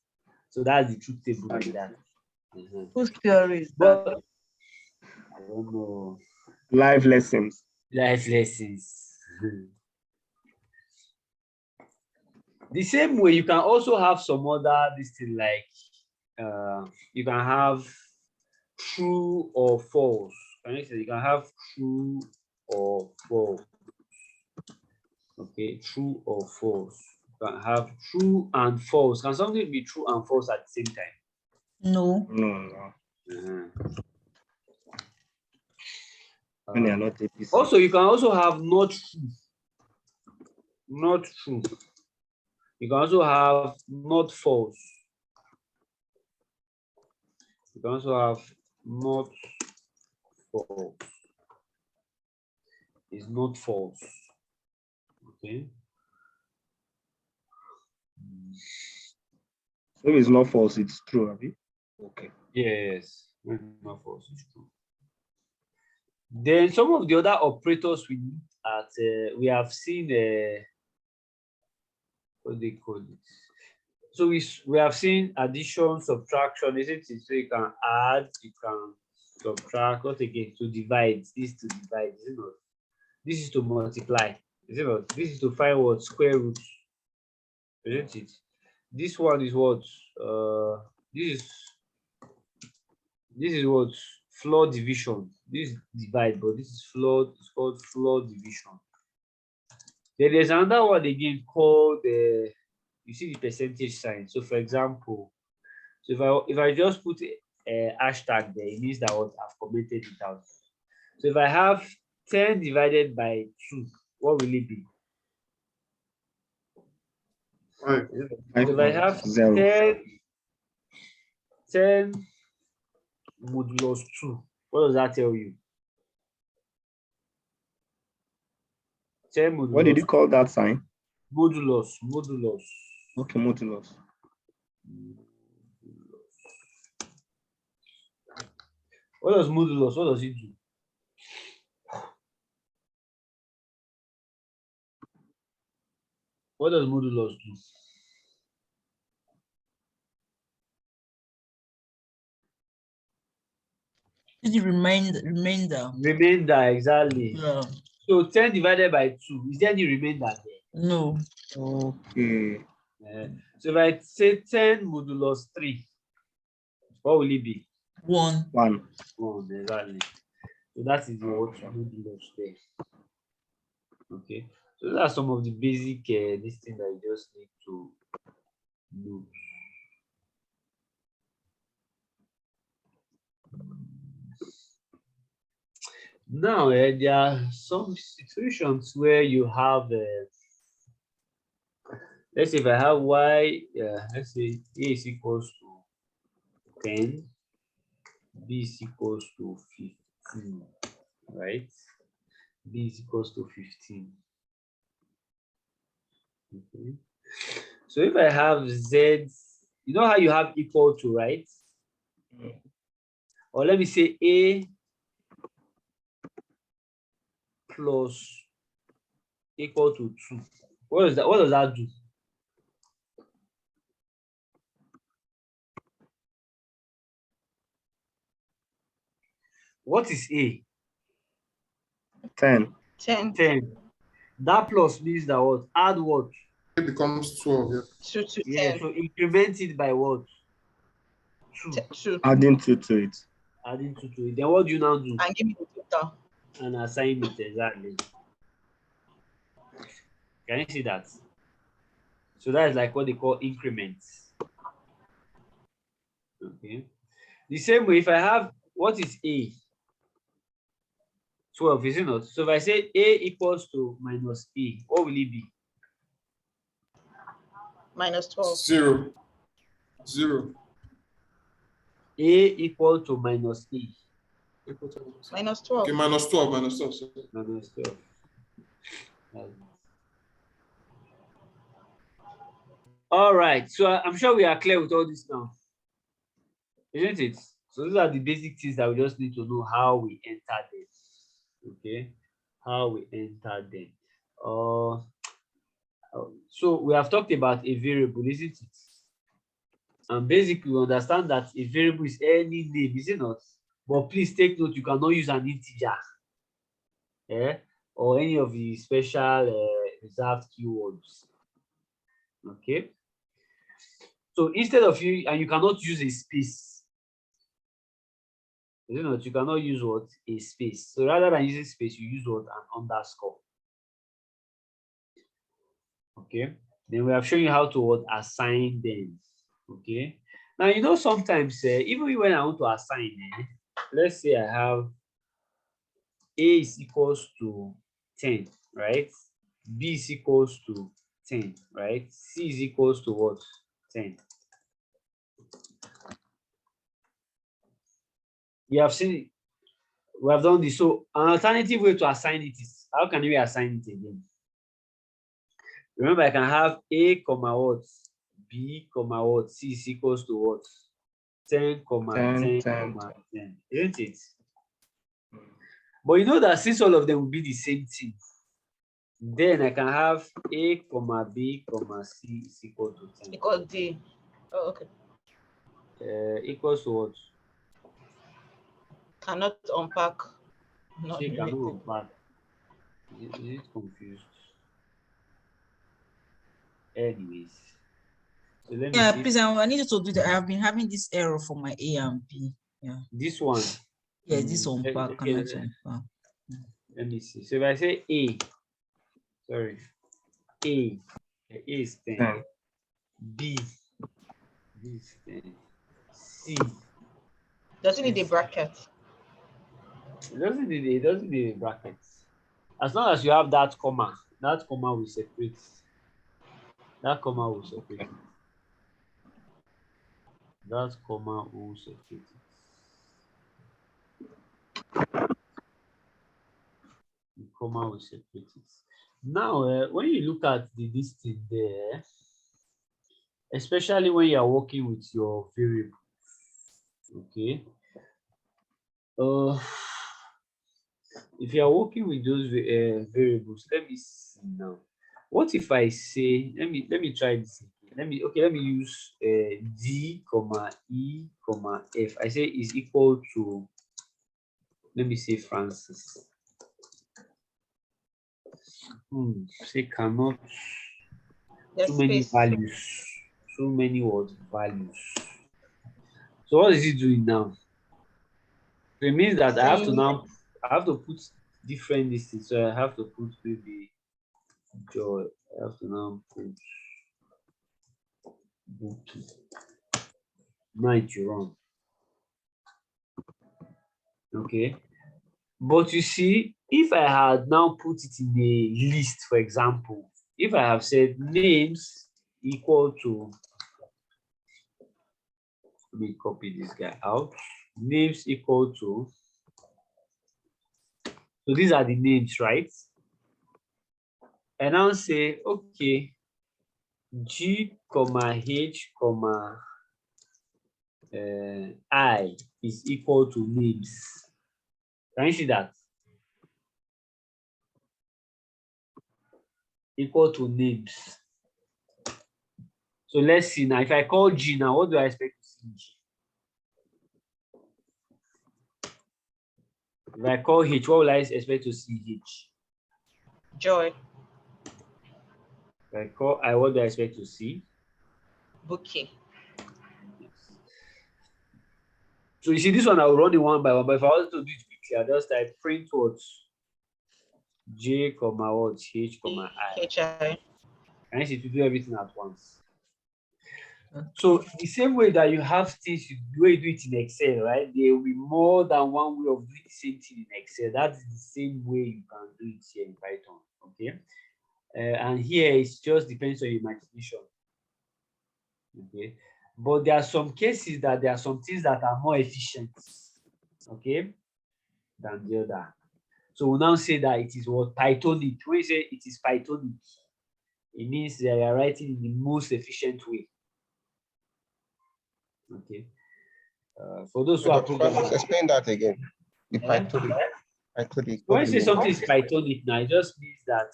So that's the truth table like that. Whose theory is that? But I don't know. Life lessons. Life lessons. The same way you can also have some other this thing like you can have true or false. You can have true or false. Okay, true or false. You can have true and false. Can something be true and false at the same time? No. No. When they are not APC. Also, you can also have not true. Not true. You can also have not false. You can also have not false. It's not false. Okay. So if it's not false, it's true, have you? Okay. Yes, not false, it's true. Then some of the other operators we looked at, we have seen what they call it. So we have seen addition, subtraction, isn't it? So you can add, you can subtract, what again? To divide, this to divide, is it not? This is to multiply, is it not? This is to find what? Square root, isn't it? This one is what? This is what? Floor division. This is divide, but this is floor, it's called floor division. Then there's another one again called you see the percentage sign. So for example, so if I just put a hashtag there, it means that what I've commented it out. So if I have 10 divided by 2, what will it be? Right. So if I have 10 modulus 2, what does that tell you? 10 modulus. What did you call that sign? Modulus. Okay, modulus. What does modulus? What does it do? What does modulus do? The remainder. Remainder, exactly. Yeah. So 10 divided by 2, is there any remainder there? No. Okay. So if I say 10 modulus 3, what will it be? 1. 1. Exactly. So that is what we left there. Okay. So those are some of the basic this thing that you just need to do. Now, there are some situations where you have, let's say if I have y, let's say a is equals to 10, b is equals to 15, right? B is equals to 15. Okay. So if I have z, you know how you have equal to, right? Or let me say a plus equal to 2. What is that? What does that do? What is a? 10. 10. 10. That plus means that what? Add what? It becomes 12. Yeah. 2 to Yeah, 10. so increment it by what? 2. 2. Adding 2 to it. Adding 2 to it. Then what do you now do? And give me the total. And assign it exactly. Can you see that? So that is like what they call increments. Okay. The same way, if I have, what is a? 12, is it not? So if I say a equals to minus a, what will it be? Minus 12. 0. 0. A equal to minus a. Minus 12. Okay, minus 12. Minus 12. Sorry. Minus 12. All right. So I'm sure we are clear with all this now. Isn't it? So these are the basic things that we just need to know how we enter them. Okay. How we enter them. So we have talked about a variable, isn't it? And basically, we understand that a variable is any name, is it not? But please take note, you cannot use an integer, or any of the special reserved keywords. Okay. So instead of and you cannot use a space. You know, you cannot use what? A space. So rather than using space, you use what? An underscore. Okay. Then we have shown you how to what? Assign them. Okay. Now, you know, sometimes, even when I want to assign, let's say I have a is equals to 10, right? B is equals to 10, right? C is equals to what? 10. You have seen it. We have done this. So an alternative way to assign it is, how can we assign it again? Remember, I can have a comma what? B comma what? C is equals to what? 10 comma 10 comma 10. Isn't it? But you know that since all of them will be the same thing, then I can have a comma b comma c is equal to 10. Equal d. Oh, okay. Equals to what? Cannot unpack. Not She cannot related. unpack. Is it confused? Anyways. So let me see. Please, I need you to do that. I have been having this error for my A and B. Yeah. This one. Yeah, this unpack. Okay, unpack. Let me see. So if I say A, sorry, A is 10. B is 10. C. Does it need a bracket? It doesn't need a bracket. As long as you have that comma will separate. That comma will separate it. That comma will separate it. The comma will separate it. Now, when you look at this thing there, especially when you are working with your variable, okay. If you are working with those variables, let me see now. What if I say, let me try this. Let me use d comma e comma f. I say is equal to, let me say Francis. Say cannot. Too many values. So many words values. So what is it doing now? So it means that I have to Same. now, I have to put different distance. So I have to put maybe Joy. I have to now put Bookie. Night you run. Okay. But you see, if I had now put it in a list, for example, if I have said names equal to, let me copy this guy out, names equal to, so these are the names, right? And I'll say, okay, G, H, I is equal to names. Can you see that? Equal to names. So let's see now. If I call G now, what do I expect to see G? If I call H, what will I expect to see H? Joy. If I call I, what do I expect to see? Bookie. So you see, this one I will run it one by one, but if I want to do it quickly, I just type print what? J, what? H, I. HI. And you to do everything at once. So the same way that you have things, the way you do it in Excel, right? There will be more than one way of doing the same thing in Excel. That's the same way you can do it here in Python, okay? And here it just depends on your imagination, okay? But there are some cases that there are some things that are more efficient, okay, than the other. So we'll now say that it is what Pythonic. When you say it is Pythonic, it means that you are writing in the most efficient way. Okay. For those who are programmers, explain that again. The yeah? Pythonic. When you say something is Pythonic now, it just means that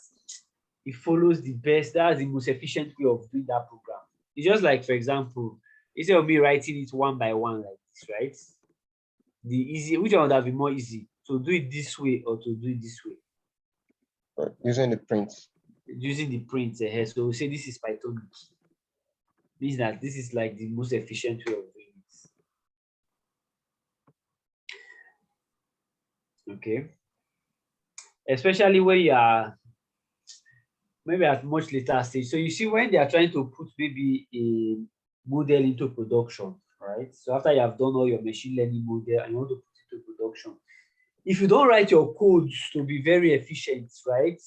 it follows the best, that's the most efficient way of doing that program. It's just like, for example, instead of me writing it one by one like this, right? The easy, which one would have been more easy? To do it this way or to do it this way? Using the print. Using the print here. So we say this is Pythonic. Means that this is like the most efficient way of doing it. Okay. Especially when you are maybe at much later stage. So you see when they are trying to put maybe a model into production, right? So after you have done all your machine learning model and you want to put it into production, if you don't write your codes to be very efficient, right?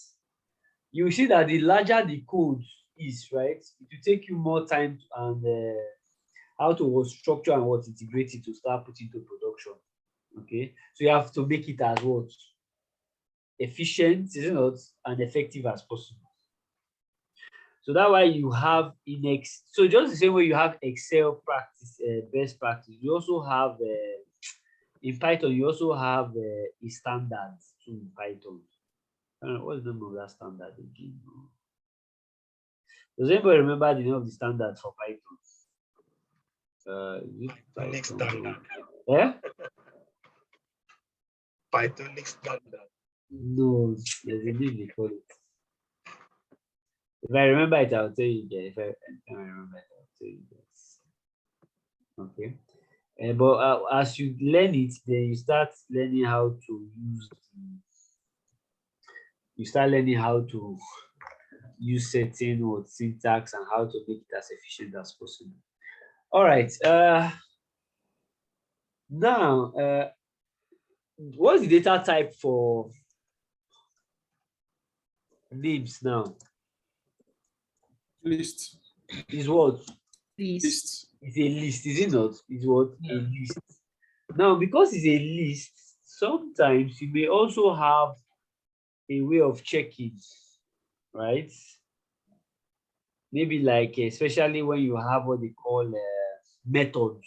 You see that the larger the code is, right? It will take you more time and how to structure and what integrate it to start putting into production. Okay, so you have to make it as what efficient, is it not, and effective as possible. So that's why you have so just the same way you have Excel practice, best practice, you also have in Python, you also have a standard in Python. What's the name of that standard again? Does anybody remember the name of the standard for Python? Pythonic standard. Yeah? Pythonic standard. No, there's a name they call it. If I remember it, I'll tell you guys. If I remember it, I'll tell you guys. Okay. But as you learn it, then you start learning how to use certain syntax and how to make it as efficient as possible. All right. Now, what's the data type for names now? List. Is what? List. It's a list, is it not? It's what? A list. Now, because it's a list, sometimes you may also have a way of checking, right? Maybe like, especially when you have what they call methods.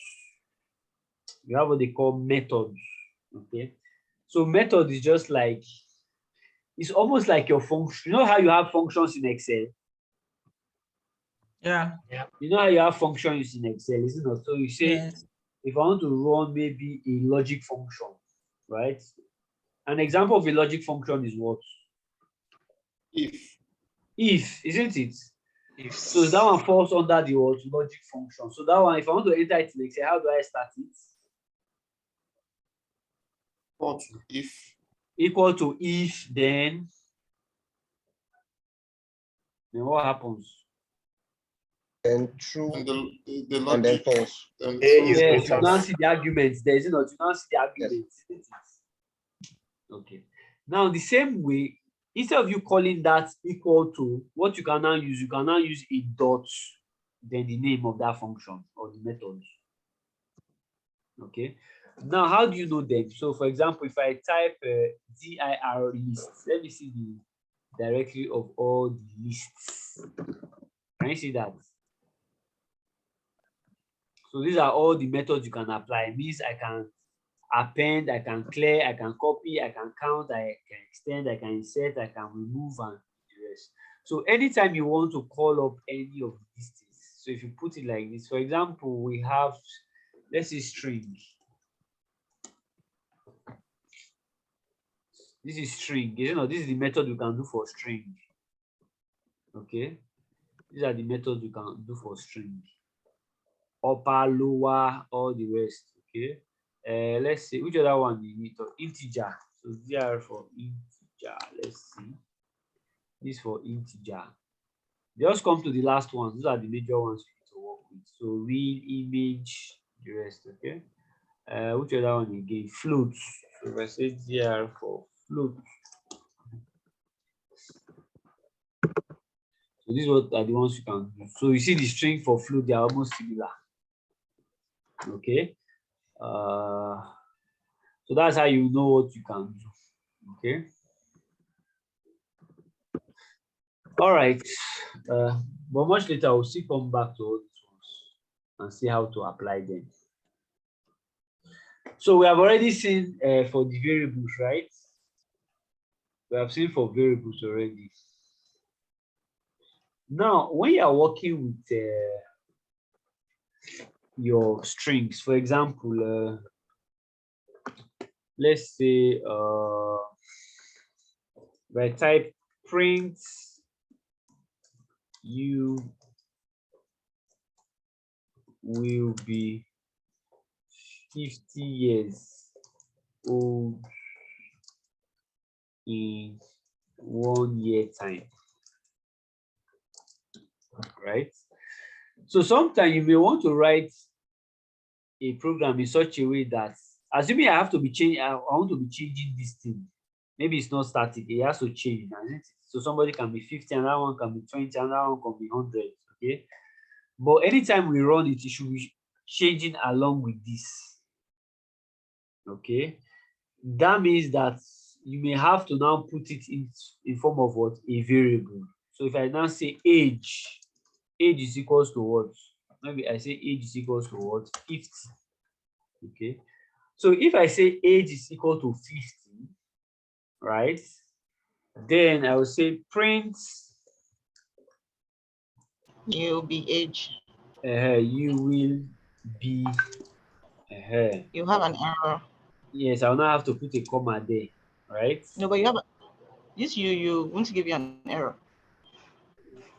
You have what they call methods, okay? So method is just like, it's almost like your function. You know how you have functions in Excel? Yeah. You know how you have functions in Excel, isn't it? So you say, Yes. if I want to run maybe a logic function, right? An example of a logic function is what? If, isn't it? If. So that one falls under the what? Logic function. So that one, if I want to enter it in Excel, how do I start it? Equal to if. Equal to if, then what happens? And true. And the And then logic. false. And A is Yes, greater you now than. see the arguments. There is not, you now see the arguments. Okay. Now the same way, instead of you calling that equal to, what you can now use, a dot, then the name of that function or the method. Okay. Now, how do you know them? So, for example, if I type dir list, let me see the directory of all the lists. Can you see that? So these are all the methods you can apply. It means I can append, I can clear, I can copy, I can count, I can extend, I can insert, I can remove, and the rest. So anytime you want to call up any of these things, so if you put it like this, for example, we have, let's say string. This is string. You know, this is the method you can do for string. Okay. These are the methods you can do for string. Upper, lower, all the rest. Okay. Let's see which other one you need to integer. So DR for integer. Let's see. This for integer. Just come to the last one. Those are the major ones you need to work with. So real, image, the rest. Okay. Which other one again? Float. So if I say DR for float. So these are the ones you can do. So you see the string for float, they are almost similar. Okay. So that's how you know what you can do. Okay. All right. But much later, I'll still come back to all these ones and see how to apply them. So we have already seen for the variables, right? We have seen for variables already. Now, when you are working with your strings, for example, let's say I type print you will be 50 years old in 1 year time, right? So sometimes you may want to write a program in such a way that, assuming I have to be changing, I want to be changing this thing. Maybe it's not static, it has to change. So somebody can be 50, another one can be 20, another one can be 100. Okay. But anytime we run it, it should be changing along with this. Okay. That means that you may have to now put it in form of what? A variable. So if I now say age is equals to what? Maybe I say age is equals to what? 50. Okay. So if I say age is equal to 50, right? Then I will say print. You will be age. You will be. You have an error. Yes, I'll now have to put a comma there, right? No, but you have this. You want to give you an error.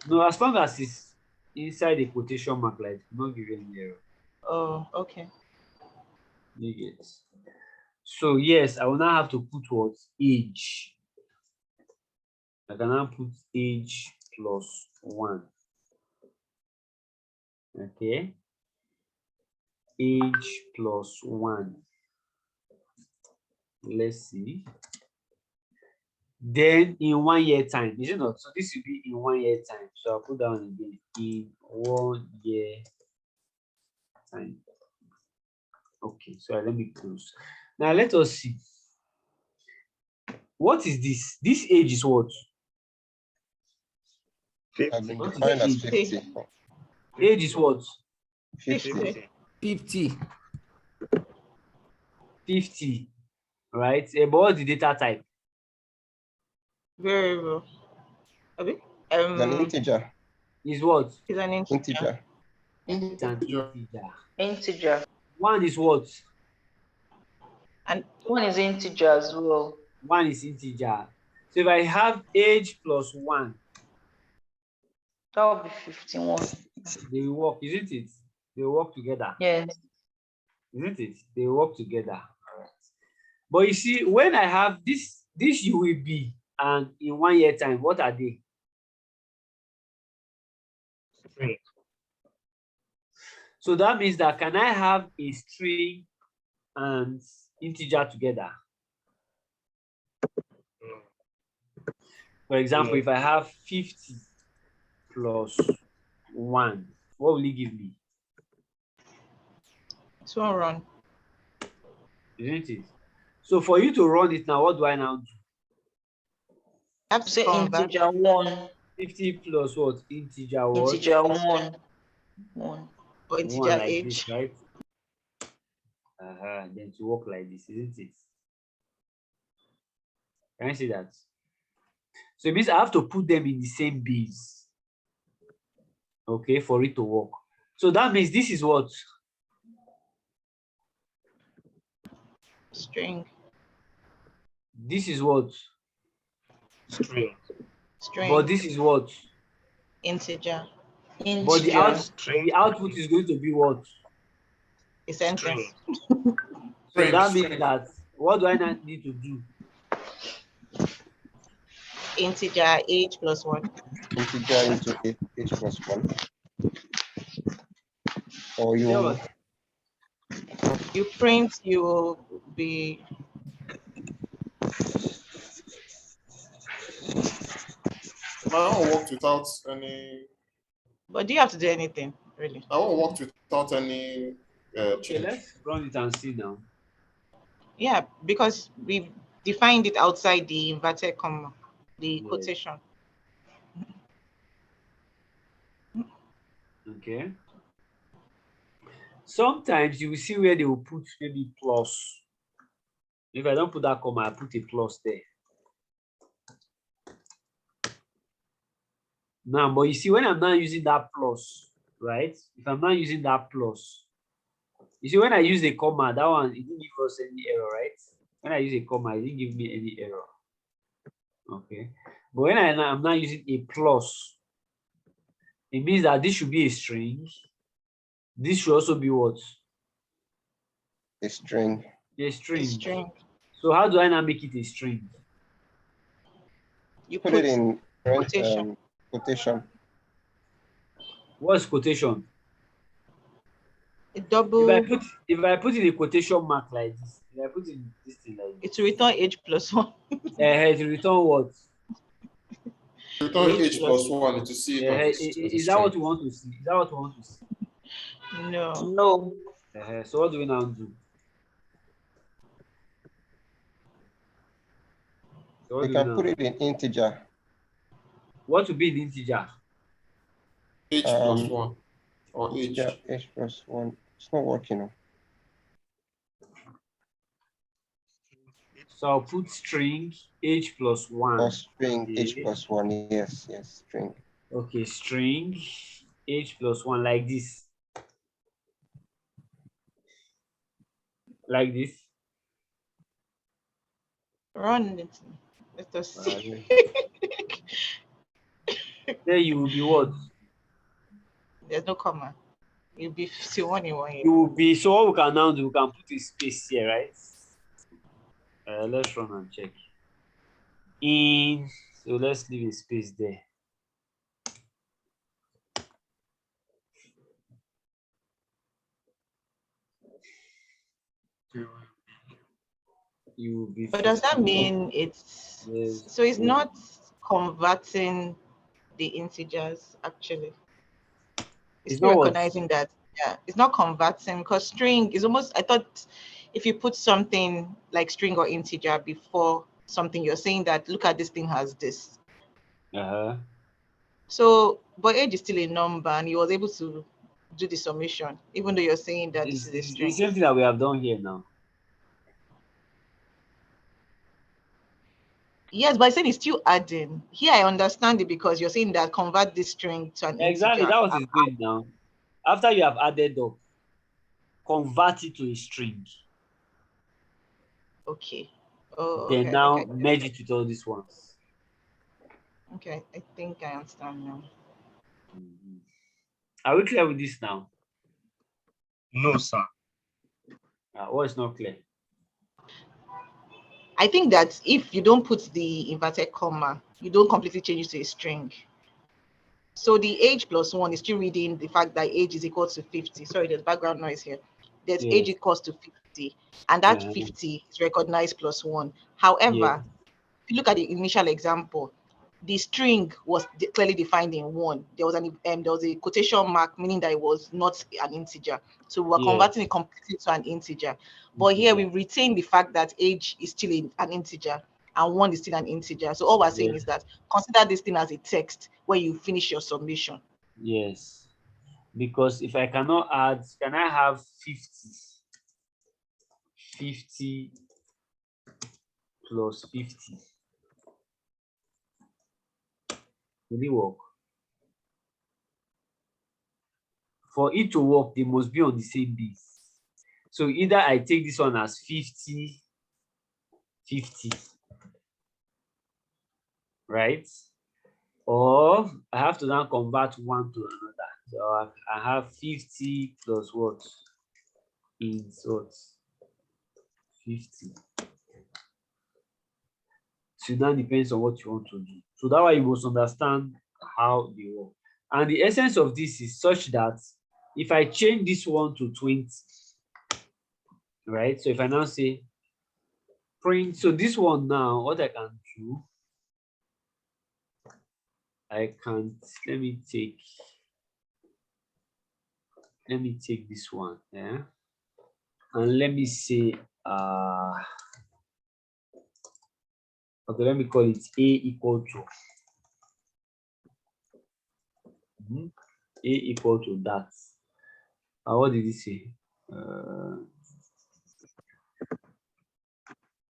No, as long as it's inside a quotation mark, like not giving an error. Oh, okay. Yes. So yes, I will now have to put what? Age. I can now put age plus 1. Okay. Age plus 1. Let's see. Then in 1 year time, is it not? So this will be in 1 year time. So I'll put down again in 1 year time. Okay, so let me close. Now let us see. What is this? This age is what? 50. What is Defined as age? 50. Age is what? 50. 50. 50, right? But what's the data type? Variable. It's an integer. Is what? Is an integer. It's an integer. Integer. 1 is what? And 1 is integer as well. 1 is integer. So if I have age plus 1, that will be 51. they will work, isn't it? They will work together. Yes. Isn't it? They work together. All right. But you see, when I have this you will be, and in 1 year time, what are they? String. So that means that can I have a string and integer together? For example, if I have 50 plus 1, what will it give me? It's one run. Isn't it? So for you to run it now, what do I now do? I have to Say convert. integer 1. 50 plus what? Integer what? Integer 1. 1. Or 1 integer like age. this, right? Then to work like this, isn't it? Can you see that? So it means I have to put them in the same base, okay, for it to work. So that means this is what? String. This is what? String. String. But this is what? Integer. But the output is going to be what? A sentence. So that means that what do I now need to do? Integer age plus 1. Integer into age plus 1. Or you print, you will be. I won't work without any. But do you have to do anything, really? I won't work without any Okay, change. let's run it and see now. Yeah, because we've defined it outside the inverted comma, the quotation. Okay. Sometimes you will see where they will put maybe plus. If I don't put that comma, I put a plus there. Now, but you see, when I'm not using that plus, right? If I'm not using that plus, you see, when I use a comma, that one, it didn't give us any error, right? When I use a comma, it didn't give me any error. Okay. But when I'm not using a plus, it means that this should be a string. This should also be what? a string. A string. A string. So how do I now make it a string? You put it in quotation. Quotation. What's quotation? A double. If I put in a quotation mark like this, if I put in this thing like this, it will return age plus 1. It will return what? Return age plus 1 to see it. Is that what you want to see? Is that what you want to see? No. No. So what do we now do? So you can put it in integer. What will be the integer? Age plus 1 or age. Yeah, age plus 1. It's not working now. So I'll put string age plus 1. Or string age plus 1. Yes, string. Okay, string age plus 1 like this. Like this. Run it. Let us see. Then you will be what? There's no comma. You'll be 51 in 1 year. You will be, so what we can now do, we can put a space here, right? Let's run and check. So let's leave a space there. You will be. But does that mean it's so it's not converting the integers actually? It's not recognizing that. Yeah, it's not converting because string is almost, I thought if you put something like string or integer before something, you're saying that look at this thing has this. So, but age is still a number and he was able to do the summation, even though you're saying that this is a string. The same thing that we have done here now. Yes, but I said it's still adding. Here I understand it because you're saying that convert this string to an exactly, integer. that was it's doing now. After you have added up, convert it to a string. Okay. Oh, then okay, now merge it with all these ones. Okay, I think I understand now. Are we clear with this now? No, sir. What is not clear? I think that if you don't put the inverted comma, you don't completely change it to a string. So the age plus 1 is still reading the fact that age is equal to 50. Sorry, there's background noise here. There's age equals to 50, and that 50 is recognized plus 1. However, if you look at the initial example, the string was clearly defined in 1. There was a quotation mark, meaning that it was not an integer. So we're converting it completely to an integer. But here we retain the fact that age is still an integer and 1 is still an integer. So all we're saying is that consider this thing as a text when you finish your submission. Yes. Because if I cannot add, can I have 50? 50 plus 50. Will it work? For it to work, they must be on the same base. So either I take this one as 50, 50, right? Or I have to now convert one to another. So I have 50 plus what? Is what? 50. So that depends on what you want to do. So that's why you must understand how they work. And the essence of this is such that if I change this one to 20, right? So if I now say print, so this one now, what I can do, I can, let me take this one, yeah? And let me say, okay, let me call it A equal to, A equal to that. What did he say?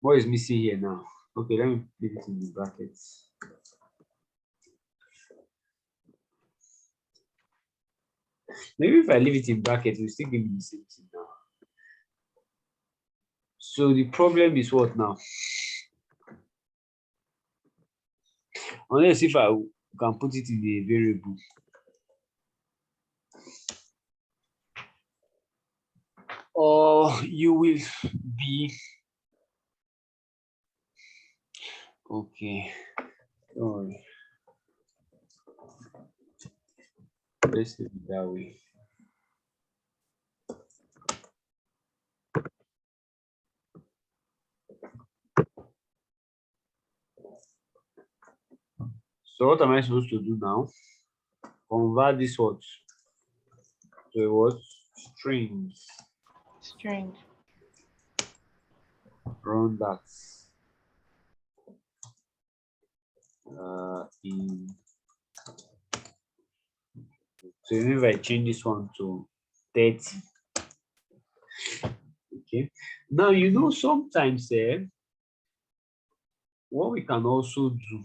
What is missing here now? Okay, let me put it in the brackets. Maybe if I leave it in brackets, we'll still give me the same thing now. So the problem is what now? Unless if I can put it in a variable. Or you will be, okay, sorry. Let's do it that way. So what am I supposed to do now? Convert this what to a what? String. Run that. So if I change this one to 30. Okay. Now you know sometimes what we can also do,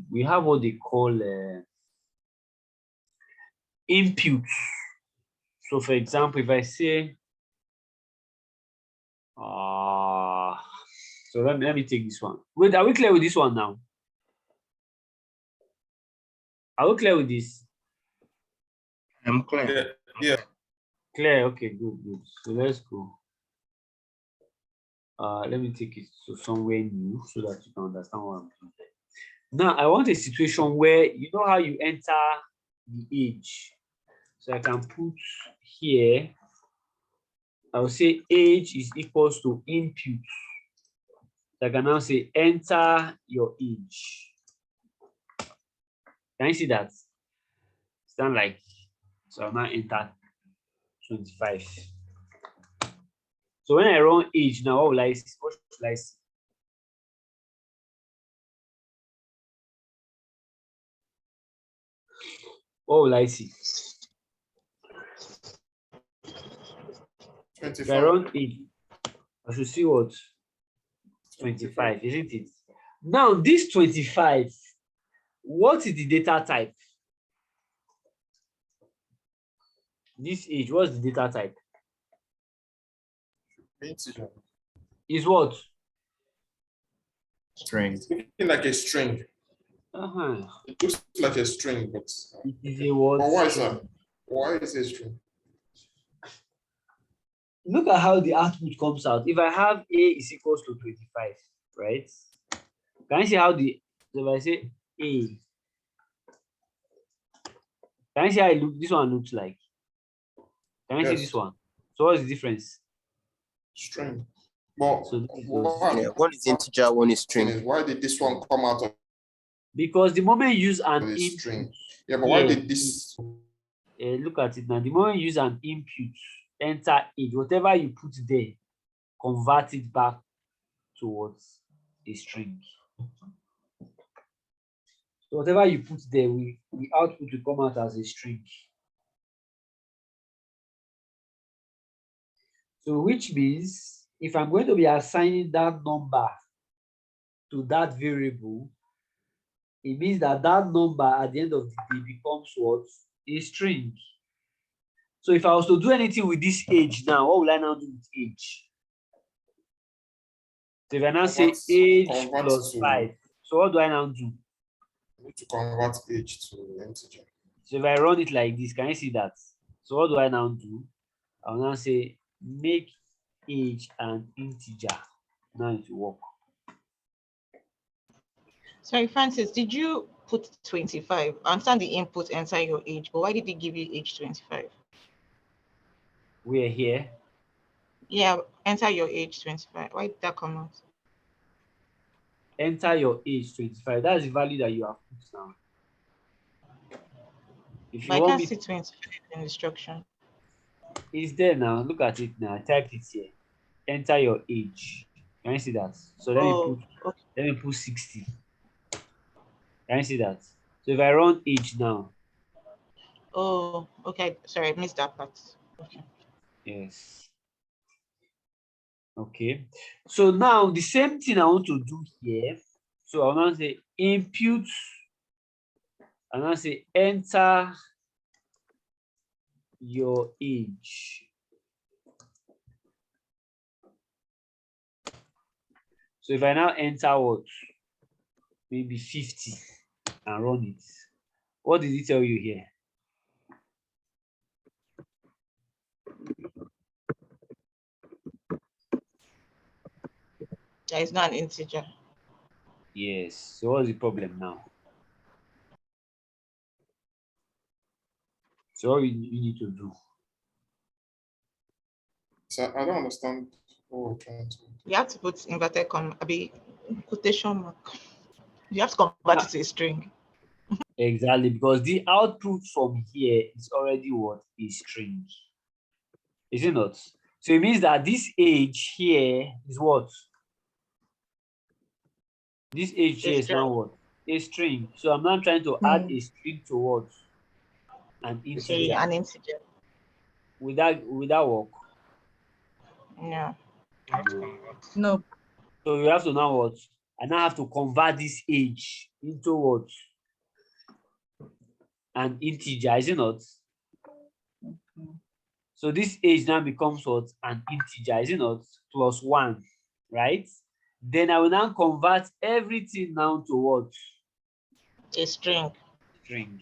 we have what they call inputs. So for example, if I say so let me take this one. Wait, are we clear with this one now? Are we clear with this? I'm clear. Yeah. Clear, okay, good. So let's go. Let me take it to somewhere new so that you can understand what I'm doing. Now I want a situation where you know how you enter the age. So I can put here, I will say age is equals to input. So I can now say enter your age. Can you see that? Stand like, so I'll now enter 25. So when I run age now, what will I see? What should I see? What will I see? 25. If I run age, I should see what? 25, isn't it? Now this 25, what is the data type? This age, what's the data type? Integer. Is what? String. Looking like a string. It looks like a string, but it is a what? But why is that? Why is it a string? look at how the output comes out. If I have A is equals to 25, right? Can you see how so if I say A, can you see how this one looks like? Can you see this one? So what's the difference? String. Well, so one is integer, one is string. Why did this one come out of? Because the moment you use an string. Yeah, but why did this? Look at it now. The moment you use an input, enter it, whatever you put there, convert it back towards a string. So whatever you put there, the output will come out as a string. So which means if I'm going to be assigning that number to that variable, it means that that number at the end of the day becomes what? A string. So if I was to do anything with this age now, what will I now do with age? So if I now say age plus 5, so what do I now do? I need to convert age to integer. So if I run it like this, can you see that? So what do I now do? I'll now say make age an integer. Now it will work. Sorry, Francis, did you put 25? I understand the input enter your age, but why did it give you age 25? We're here. Yeah, enter your age 25. Why did that come out? Enter your age 25. That's the value that you have put now. If you I want can't see 25 in the instruction. It's there now. Look at it now. Type it here. Enter your age. Can you see that? So let me put 60. Can you see that? So if I run age now. Oh, okay. Sorry, I missed that part. Okay. Yes. Okay. So now the same thing I want to do here. So I'll now say input. I'll now say enter your age. So if I now enter what? Maybe 50 and run it. What did it tell you here? That is not an integer. Yes. So what's the problem now? So what you need to do? So I don't understand what we're trying to do. You have to put inverted comma, quotation mark. You have to convert it to a string. Exactly, because the output from here is already what? A string. Is it not? So it means that this age here is what? This age here is now what? A string. So I'm now trying to add a string to what? An integer. An integer. Will that work? No. No. So you have to now what? I now have to convert this age into what? An integer, is it not? So this age now becomes what? An integer, is it not? Plus 1, right? Then I will now convert everything now to what? A string. String.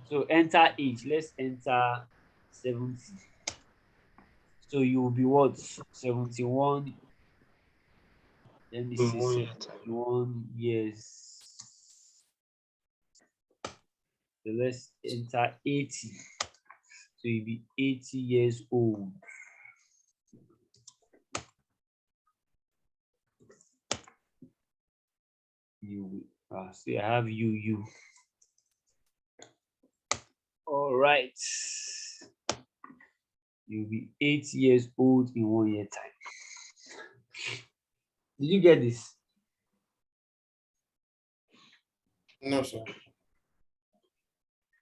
So enter age. Let's enter 70. So you will be what? 71. Let me see. 71 years. So let's enter 80. So you'll be 80 years old. See, I have you. All right. You'll be 8 years old in 1 year time. Did you get this? No, sir.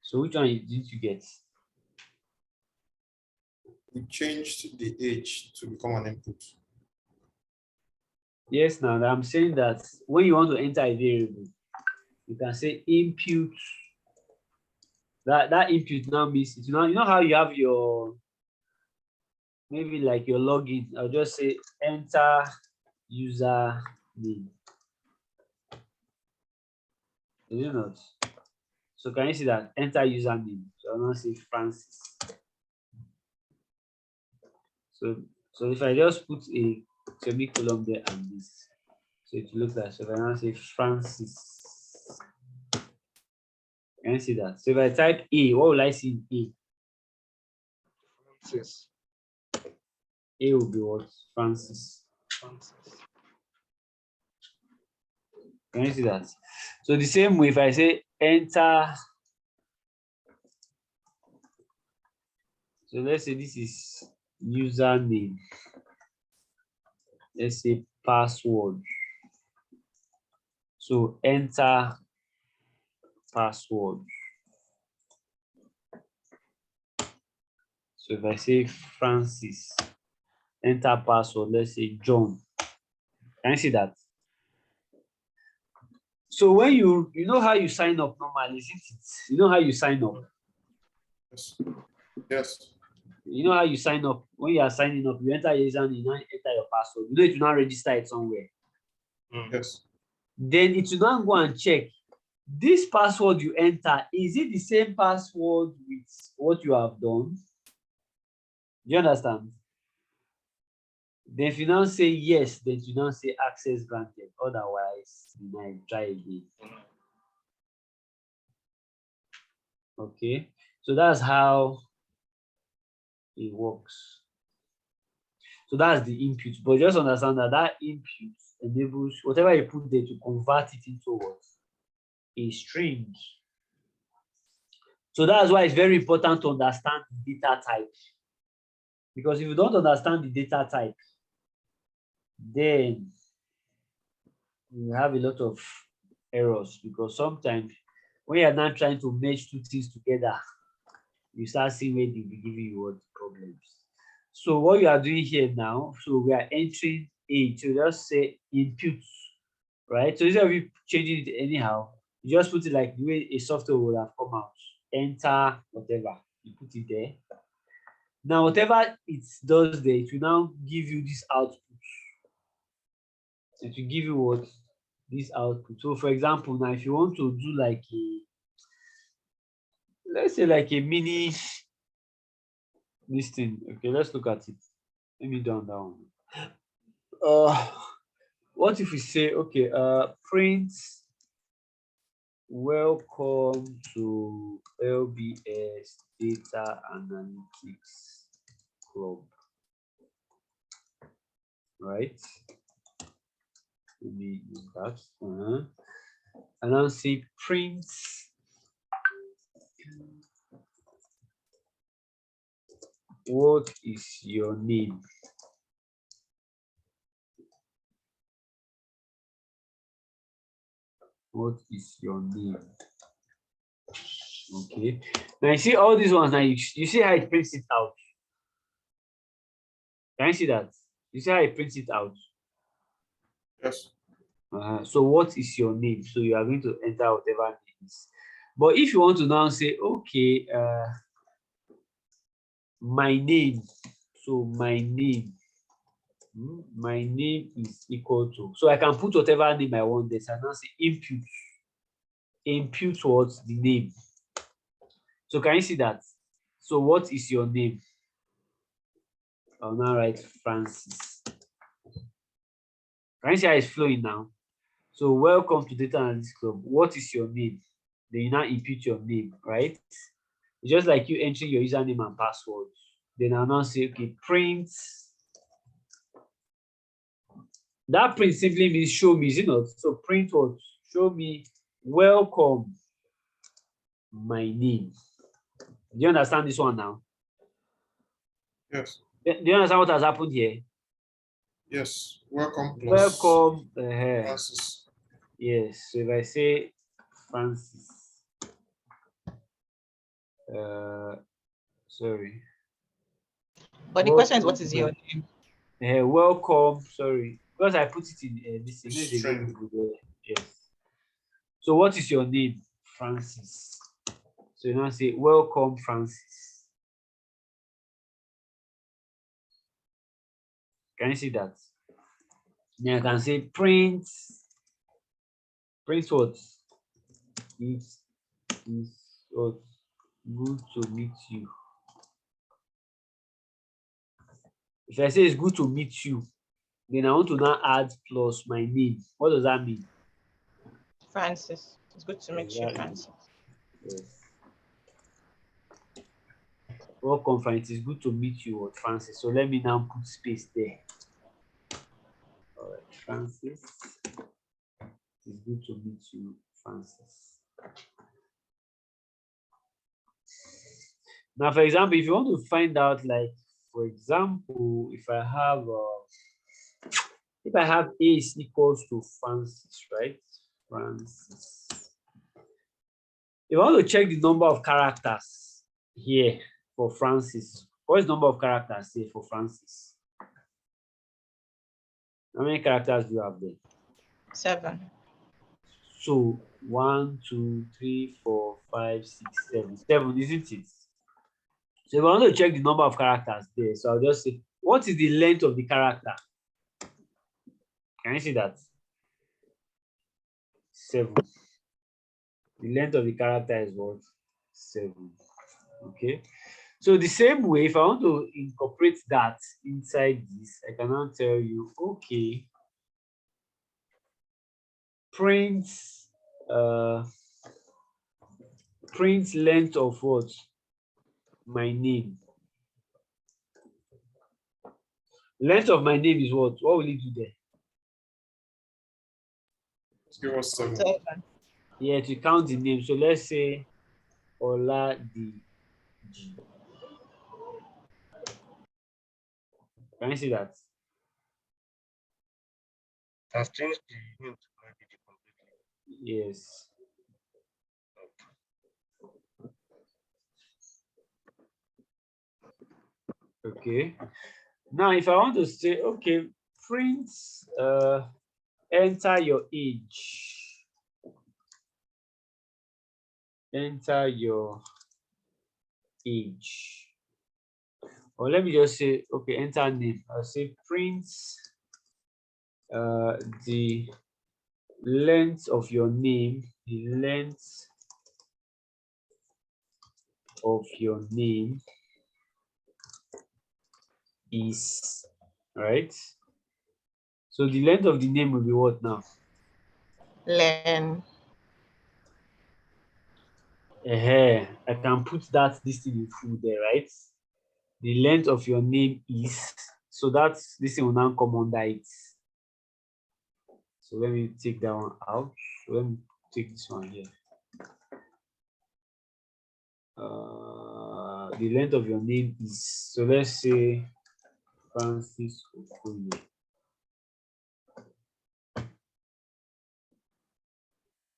So which one did you get? We changed the age to become an input. Yes, now I'm saying that when you want to enter a variable, you can say input. That input now means you know how you have your maybe like your login. I'll just say enter user name. Is it not? So can you see that? Enter username. So I'll now say Francis. So if I just put a semicolon there and this, so it looks like, so if I now say Francis, can you see that? So if I type A, what will I see in A? Francis. A will be what? Francis. Francis. Can you see that? So the same way, if I say enter, so let's say this is username. Let's say password. So enter password. So if I say Francis, enter password, let's say John. Can you see that? So when you know how you sign up normally, isn't it? You know how you sign up? Yes. Yes. You know how you sign up? When you are signing up, you enter your username, you now enter your password. You know it will not register it somewhere. Yes. Then it will now go and check. This password you enter, is it the same password with what you have done? Do you understand? Then if you now say yes, then you now say access granted. Otherwise, denied. Try again. Okay, so that's how it works. So that's the input. But just understand that that input enables whatever you put there to convert it into what? A string. So that's why it's very important to understand the data type. Because if you don't understand the data type, then you have a lot of errors, because sometimes when you're not trying to merge two things together, you start seeing where they'll be giving you what problems. So what you are doing here now, so we are entering A, so just say input, right? So instead of you changing it anyhow, you just put it like the way a software would have come out. Enter whatever, you put it there. Now, whatever it does there, it will now give you this output. It will give you what? This output. So for example, now if you want to do like a, let's say like a mini this thing. Okay, let's look at it. Let me down that one. What if we say, okay, print welcome to LBS Data Analytics Club, right? Let me use that. And I'll say print what is your name? What is your name? Okay. Now you see all these ones. Now you see how it prints it out. Can you see that? You see how it prints it out? Yes. So what is your name? So you are going to enter whatever name is. But if you want to now say, okay, my name. So my name is equal to. So I can put whatever name I want there. So I now say input. Input what's the name. So can you see that? So what is your name? I'll now write Francis. Can you see how it's flowing now? So welcome to Data Analytics Club. What is your name? Then you now input your name, right? It's just like you entering your username and password. Then I'll now say, okay, print. That print simply means show me, is it not? So print what? Show me welcome my name. Do you understand this one now? Yes. Do you understand what has happened here? Yes. Welcome. Welcome. Francis. Yes. So if I say Francis, sorry. But the question is, what is your name? Welcome. Sorry, because I put it in this thing. Yes. So what is your name? Francis. So you now say welcome, Francis. Can you see that? Then I can say print what? It's is what? Good to meet you. If I say it's good to meet you, then I want to now add plus my name. What does that mean? Francis. It's good to meet you, Francis. Yes. Welcome, Francis. It's good to meet you, Francis. So let me now put space there. All right, Francis. It's good to meet you, Francis. Now, for example, if you want to find out, like, for example, if I have A is equals to Francis, right? Francis. If you want to check the number of characters here for Francis, what is the number of characters here for Francis? How many characters do you have there? 7. So 1, 2, 3, 4, 5, 6, 7. 7, isn't it? So if I want to check the number of characters there, so I'll just say, what is the length of the character? Can you see that? 7. The length of the character is what? 7. Okay. So the same way, if I want to incorporate that inside this, I can now tell you, okay, print length of what? My name. Length of my name is what? What will it do there? Give us 7. Yeah, to count the name. So let's say Oladiji. Can you see that? Has changed the hint to Oladiji completely. Yes. Okay. Now, if I want to say, okay, print, enter your age. Enter your age. Or let me just say, okay, enter name. I'll say print the length of your name, the length of your name is, right? So the length of the name will be what now? Len. I can put that this thing in full there, right? The length of your name is, so that's this thing will now come under it. So let me take that one out. So let me take this one here. The length of your name is, so let's say Francis Okoye.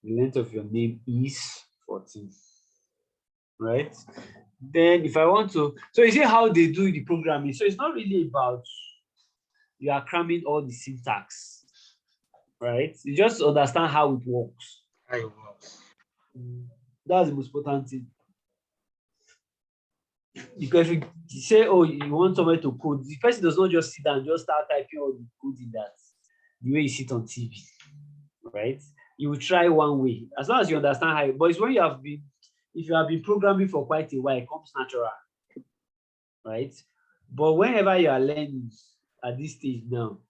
The length of your name is 14, right? Then if I want to, so you see how they do the programming. So it's not really about you are cramming all the syntax, right? You just understand how it works. How it works. That's the most important thing. Because if you say, oh, you want somebody to code, the person does not just sit down and just start typing all the code in that, the way you sit on TV, right? You will try one way, as long as you understand how, but it's when you have been, if you have been programming for quite a while, it comes natural, right? But whenever you are learning at this stage now,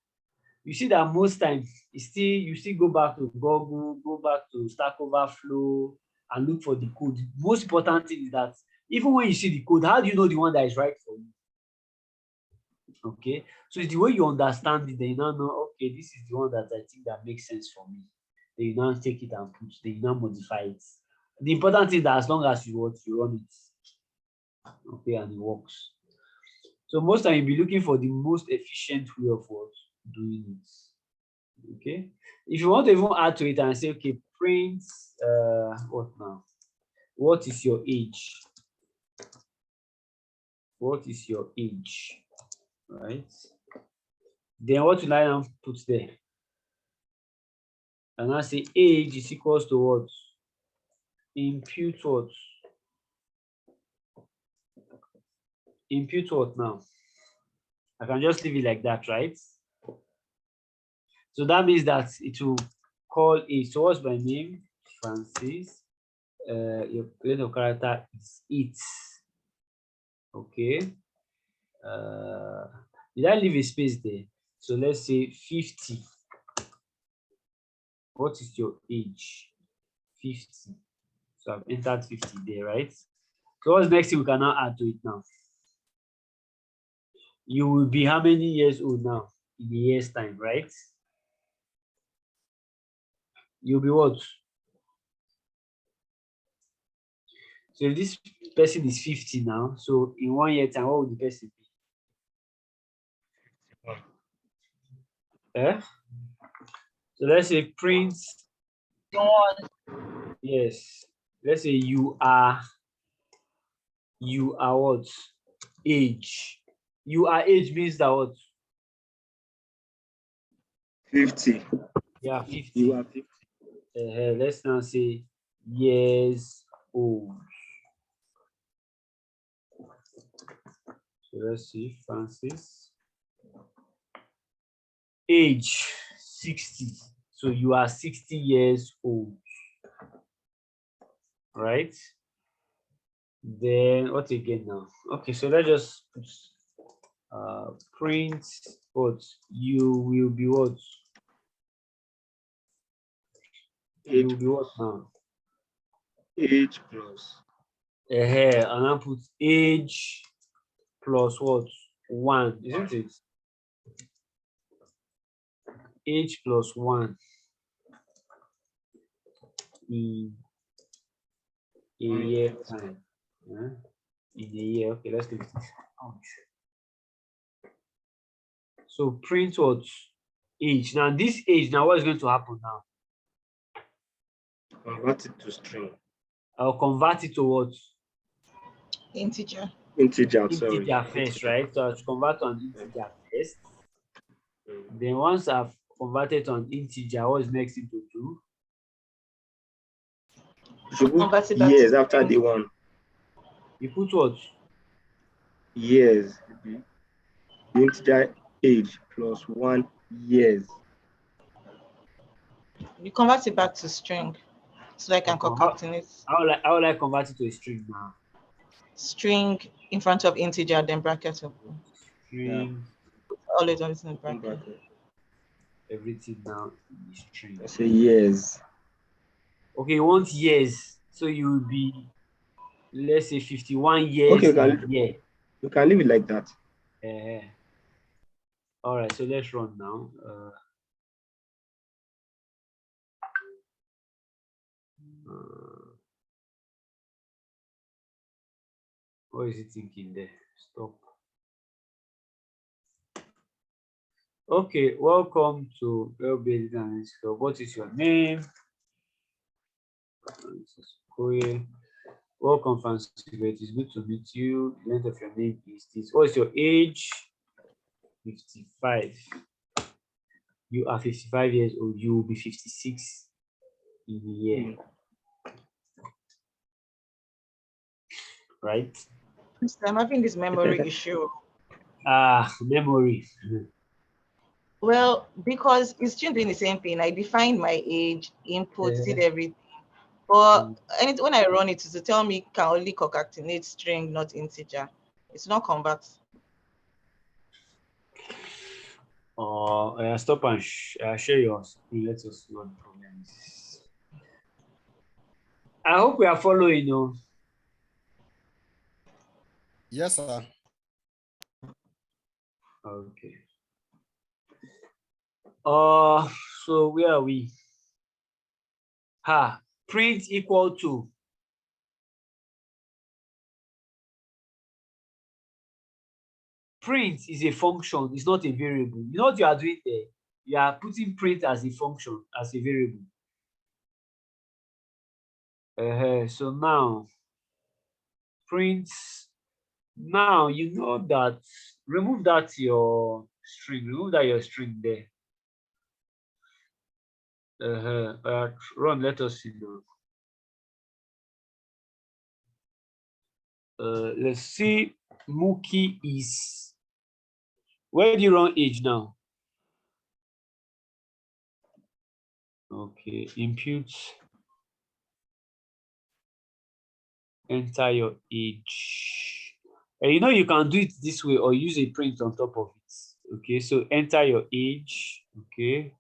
you see that most times you still go back to Google, go back to Stack Overflow and look for the code. The most important thing is that even when you see the code, how do you know the one that is right for you? Okay, so it's the way you understand it, then you now know, okay, this is the one that I think that makes sense for me. Then you now take it and put, then you now modify it. The important thing is that as long as you run it, okay, and it works. So most time you'll be looking for the most efficient way of doing it. Okay. If you want to even add to it and say, okay, print, what now? What is your age? What is your age? Right. Then what will I now put there? And I say age is equals to what? Impute what? Impute what now? I can just leave it like that, right? So that means that it will call age. So what's my name? Francis. your length of character is 8. Okay. Did I leave a space there? So let's say 50. What is your age? 50. So I've entered 50 there, right? So what's the next thing we can now add to it now? You will be how many years old now in a year's time, right? You'll be what? So if this person is 50 now, so in 1 year time, what would the person be? So let's say print. Yes. Let's say you are what? Age. You are age means that what? 50. Yeah, 50. You are 50. Let's now say years old. So let's see, Francis. Age 60. So you are 60 years old. Right? Then what again now? Okay, so let's just put print what you will be what? You will be what now? Age plus. And I put age plus what? 1, isn't it? Age plus 1 in a year time. In a year. Okay, let's look at this. So print what? Age. Now this age, now what is going to happen now? Convert it to string. I'll convert it to what? Integer. Integer first, right? So I'll convert to an integer first. Then once I've converted to an integer, what is next thing to do? You put years after the 1. You put what? Years. The integer age plus 1 years. You convert it back to string so I can concatenate. How will I convert it to a string now? String in front of integer, then bracket. String. Always on the bracket. Everything now in string. I say years. Okay, you want years. So you will be, let's say 51 years. Okay, you can leave it like that. All right, so let's run now. What is it thinking there? Stop. Okay, welcome to Well-Based Analytics Club. What is your name? Welcome, Francis. It is good to meet you. The length of your name is this. What is your age? 55. You are 55 years old. You will be 56 in a year. Right? I'm having this memory issue. Memory. Well, because it's still doing the same thing. I defined my age, input, did everything. But when I run it to tell me can only concatenate string, not integer. It's not convert. Stop and share yours. Let us see what the problem is. I hope we are following you. Yes, sir. Okay. So where are we? Print equal to. Print is a function, it's not a variable. You know what you are doing there? You are putting print as a function, as a variable. So now, print, now you know that, remove that your string there. Run, let us see now. Let's see, Mookie is, where do you run age now? Okay, impute enter your age. And you know you can do it this way or use a print on top of it. Okay, so enter your age. Okay,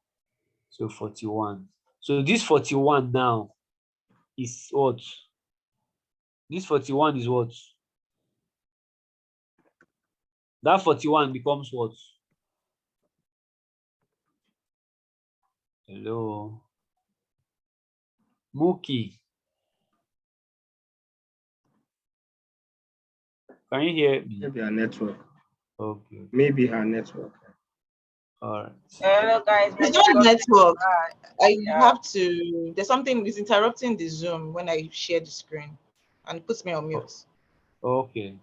so 41. So this 41 now is what? This 41 is what? That 41 becomes what? Hello. Mookie. Can you hear me? Maybe our network. Okay. Maybe our network. All right. Hello guys. It's not network. I have to. There's something is interrupting the Zoom when I share the screen, and it puts me on mute. Okay.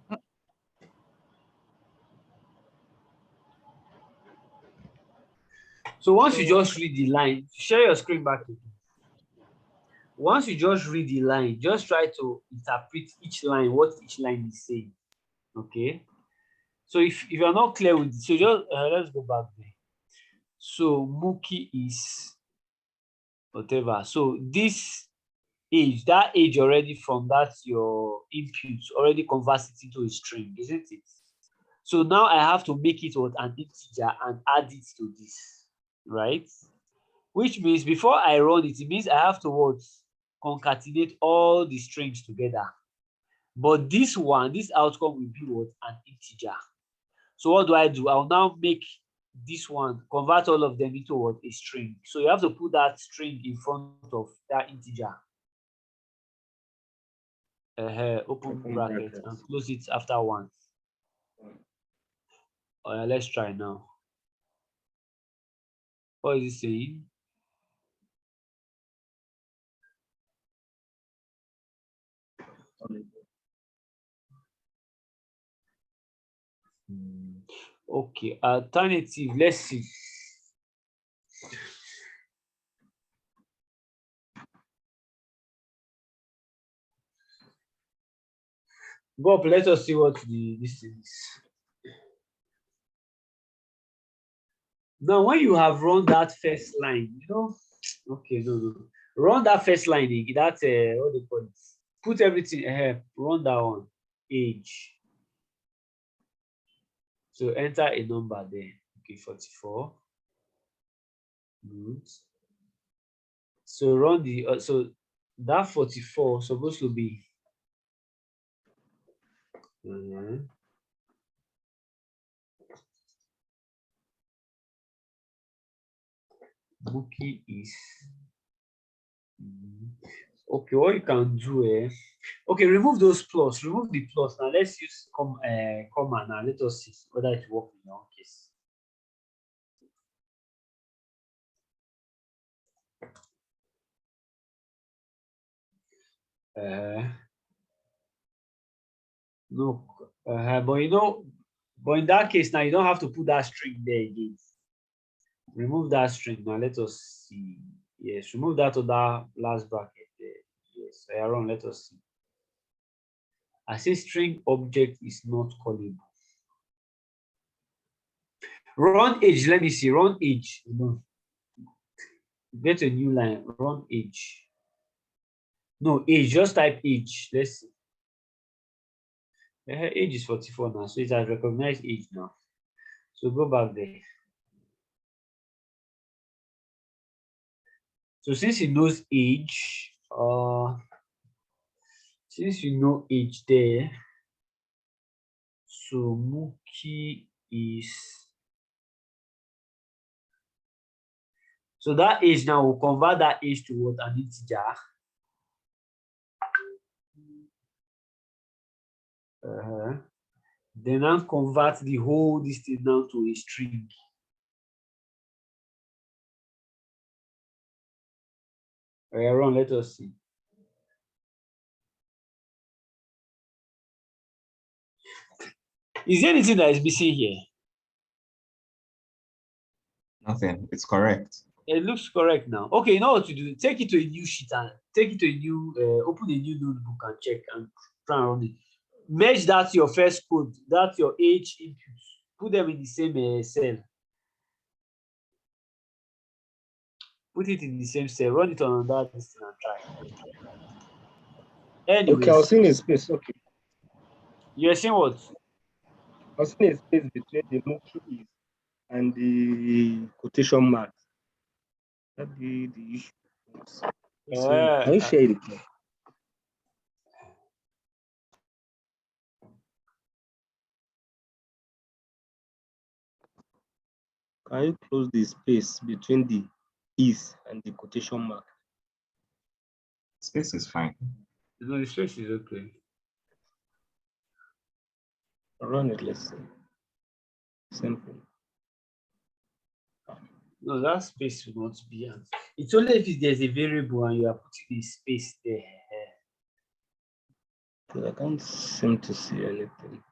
So once you just read the line, share your screen back again. Once you just read the line, just try to interpret each line, what each line is saying. Okay. So if you're not clear with it, so just let's go back there. So Mookie is whatever. So this age, that age already from that your input already converts it into a string, isn't it? So now I have to make it what an integer and add it to this, right? Which means before I run it, it means I have to what? Concatenate all the strings together. But this one, this outcome will be what? An integer. So what do? I'll now make this one, convert all of them into what? A string. So you have to put that string in front of that integer. Open bracket and close it after one. Let's try now. What is it saying? Okay, alternative, let's see. Go up, let us see what this is. Now, when you have run that first line, you know, okay, no. Run that first line, that's what they call it. Put everything ahead, run that one, age. So enter a number there. Okay, 44. Good. So run the so that 44 supposed to be Mookie is okay. What you can do okay, remove those plus, remove the plus. Now let's use comma now. Let us see whether it works in your case. No, but you know, but in that case now you don't have to put that string there again. Remove that string now. Let us see. Yes, remove that other last bracket there. Yes, Aaron, let us see. I say string object is not callable. Run age. Let me see. Run age. No. Get a new line. Run age. No, age. Just type age. Let's see. Age is 44 now, so it has recognized age now. So go back there. So since it knows age, since you know age there, so Mookie is, so that age now will convert that age to what? An integer. Then now convert the whole this thing now to a string. Run, let us see. Is there anything that is missing here? Nothing. It's correct. It looks correct now. Okay, you know what to do? Take it to a new sheet and take it to a new, open a new notebook and check and try and run it. Merge that your first code, that's your age input. Put them in the same cell. Put it in the same cell. Run it on that and try. Anyways, Okay, I was seeing a space. Okay. You're seeing what? I was seeing a space between the Mookie is and the quotation mark. That be the issue. Can you share it? Can you close the space between the is and the quotation mark? Space is fine. No, the space is okay. Run it, let's see. Simple. No, that space will not be. It's only if there's a variable and you are putting a space there. I can't seem to see anything.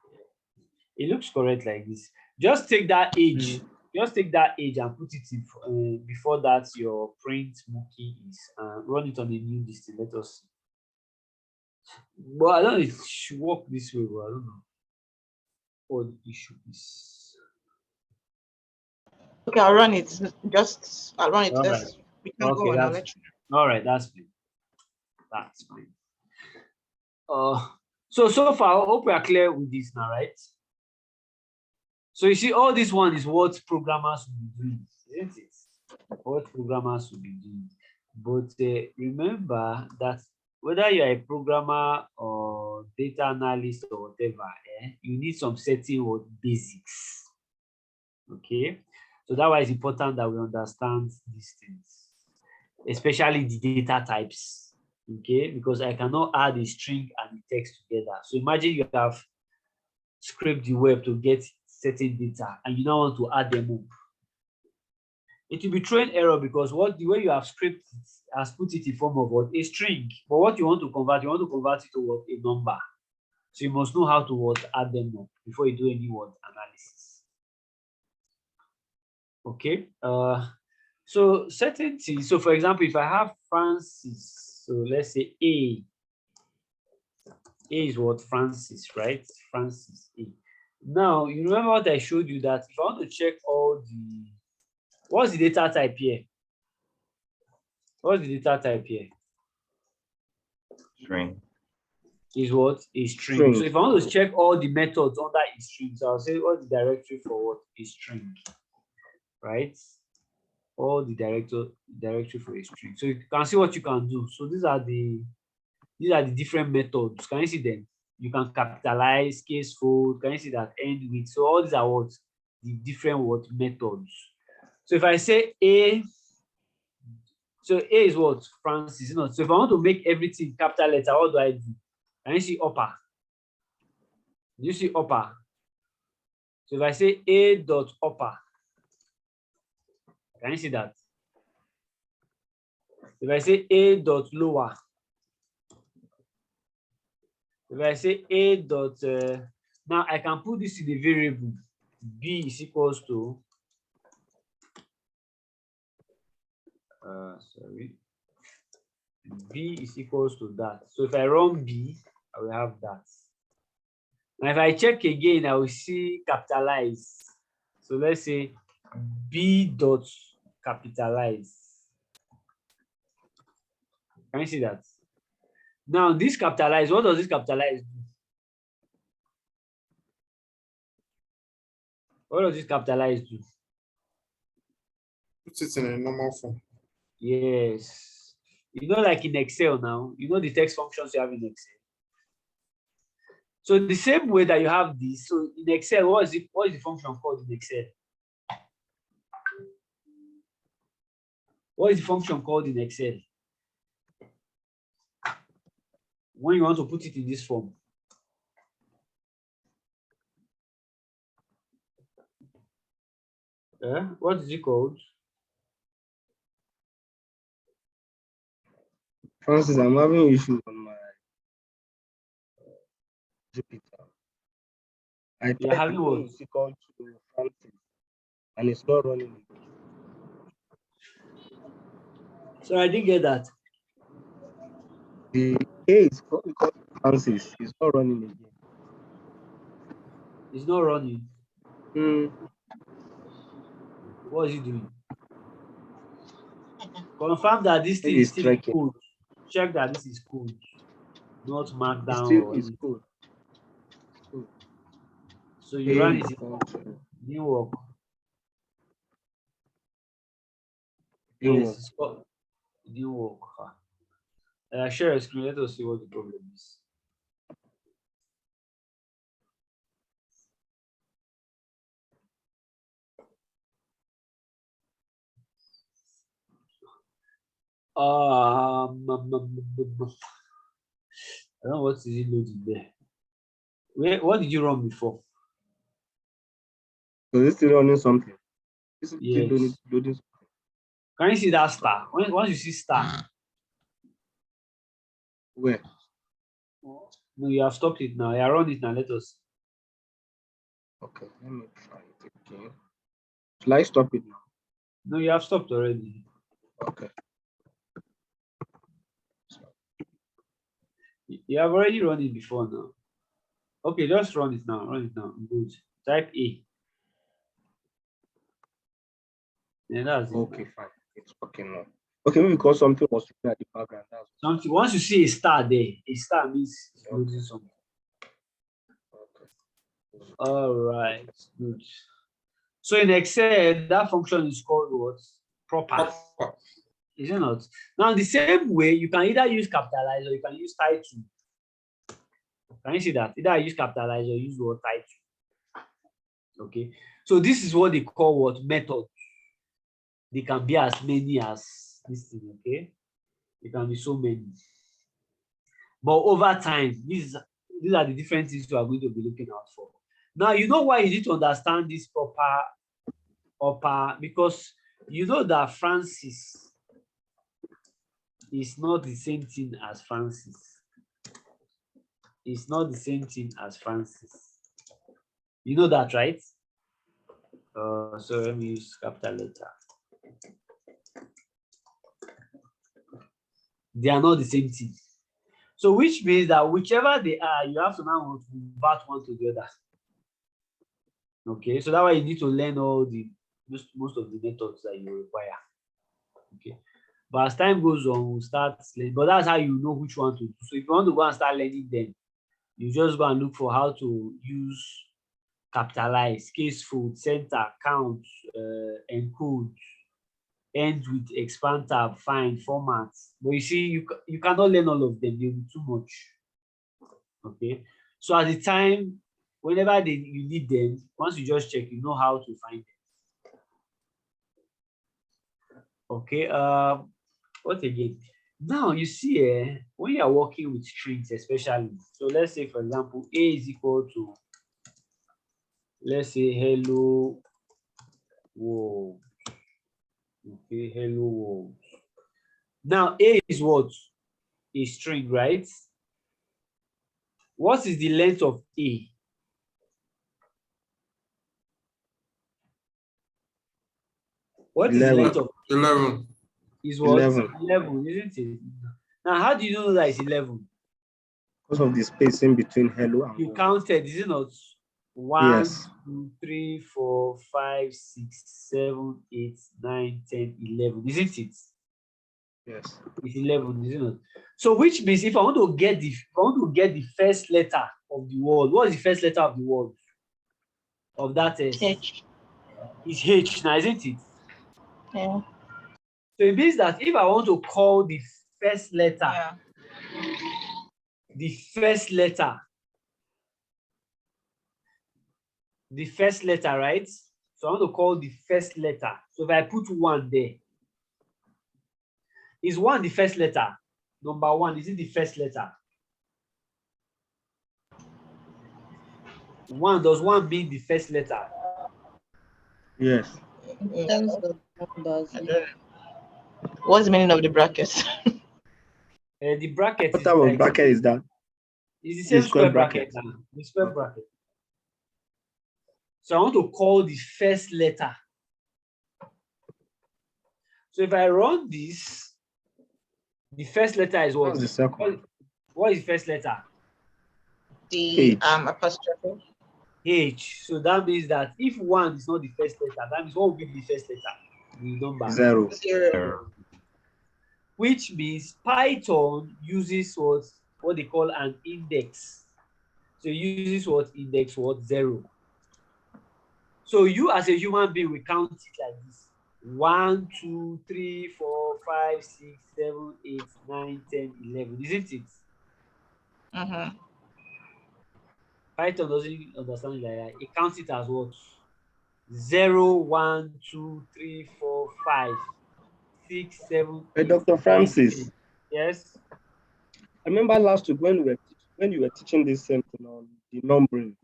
It looks correct like this. Just take that age. Just take that age and put it in before that your print Mookie is run it on a new listing. Let us see. But I don't know if it should work this way, but I don't know what the issue is. Okay, I'll run it. I'll run it. All Let's, right. we can Okay, go on. I'll let you know. All right, that's fine. That's fine. So far, I hope we are clear with this now, right? So you see, all this one is what programmers will be doing, isn't it? What programmers will be doing. But remember that whether you're a programmer or data analyst or whatever, you need some certain basics. Okay, so that's why it's important that we understand these things, especially the data types. Okay, because I cannot add a string and the text together. So imagine you have scraped the web to get certain data and you now want to add them up. It will be throwing error because the way you have scraped it has put it in form of a string. But what you want to convert it to a number. So you must know how to add them up before you do any analysis. Okay. So certain things. So for example, if I have Francis, so let's say A is what? Francis, right? Francis A. Now you remember what I showed you, that if I want to check all the, what's the data type here? What's the data type here? String. Is what? A string. So if I want to check all the methods under a string, so I'll say what's the directory for what? A string, right? All the directory for a string. So you can see what you can do. So these are the different methods. Can you see them? You can capitalize, case fold. Can you see that? End with. So all these are what? The different methods. So if I say A, so A is what? Francis. So if I want to make everything capital letter, what do I do? Can you see upper? Do you see upper? So if I say A dot upper, can you see that? If I say A dot lower, if I say A dot, now I can put this in the variable. B is equals to, B is equals to that. So if I run B, I will have that. Now if I check again, I will see capitalize. So let's say B dot capitalize. Can you see that? Now this capitalize, what does this capitalize do? What does this capitalize do? Put it in a normal form. Yes. You know, like in Excel now, you know the text functions you have in Excel. So the same way that you have this, so in Excel, what is the function called in Excel? What is the function called in Excel? When you want to put it in this form. What is it called? Francis, I'm having issues on my Jupyter. You're having what? It's equal to Francis, and it's not running. So I didn't get that. The A is equal to Francis. It's not running again. It's not running. What is it doing? Confirm that this thing is still code. Check that this is code. not markdown. It's still is good. So you run it. New work. Yes, it's called new work. Share a screen. Let us see what the problem is. I don't know what is it loading there. What did you run before? So this is running something. This is Yes. loading. Can you see that star? Once you see star. Where? No, you have stopped it now. You run it now. Let us. Okay, let me try it again. Shall I stop it now? No, you have stopped already. Okay. You have already run it before now. Okay, just run it now. Run it now. Good. Type A. Yeah, that's it. Okay, fine. It's working now. Okay, maybe because something was written at the background. That's something. Once you see a star there, a star means it's loading something. Okay. All right. Good. So in Excel, that function is called what? Proper. Is it not? Now, the same way, you can either use capitalize or you can use title. Can you see that? Either I use capitalize or use word title. Okay. So this is what they call what? Method. They can be as many as this thing, okay? They can be so many. But over time, these are the different things you are going to be looking out for. Now, you know why you need to understand this proper upper, because you know that Francis is not the same thing as Francis. It's not the same thing as Francis. You know that, right? So let me use capital letter. They are not the same thing. So which means that whichever they are, you have to now convert one to the other. Okay, so that's why you need to learn all the most of the methods that you require. Okay, but as time goes on, we'll start learning. But that's how you know which one to do. So if you want to go and start learning them, you just go and look for how to use capitalize, case fold, center, count, encode, end with expand tab, find, format. But you see, you cannot learn all of them. They'll be too much. Okay, so at the time, whenever you need them, once you just check, you know how to find them. Okay, what again? Now you see, when you are working with strings, especially, so let's say, for example, A is equal to, let's say, hello world. Okay, hello world. Now A is what? A string, right? What is the length of A? What 11. is the length of 11? Is what? 11, isn't it? Now, how do you know that it's 11? Because of the spacing between hello and you counted, is it not? 1, yes. 2, 3, 4, 5, 6, 7, 8, 9, 10, 11, isn't it? Yes. It's 11, isn't it? So which means if I want to get the first letter of the word, what is the first letter of the word? Of that S? H. It's H now, isn't it? Yeah. So it means that if I want to call the first letter, the first letter, right? So I want to call the first letter. So if I put 1 there, is 1 the first letter? Number 1, is it the first letter? 1, does 1 mean the first letter? Yes. In terms of numbers. What's the meaning of the brackets? The bracket what type of bracket is that? It's the same square bracket. The square bracket. So I want to call the first letter. So if I run this, the first letter is what? What's the second? What is the first letter? The apostrophe. H. So that means that if 1 is not the first letter, that means what will be the first letter? The number 0. Which means Python uses what what they call an index. So it uses what? Index what? 0. So you as a human being will count it like this: 1, 2, 3, 4, 5, 6, 7, 8, 9, 10, 11. Isn't it? Python doesn't understand it like that. It counts it as what? 0, 1, 2, 3, 4, 5, 6, 7. Hey, Dr. Francis. 10. Yes. I remember last week when you were teaching this same thing on the numbering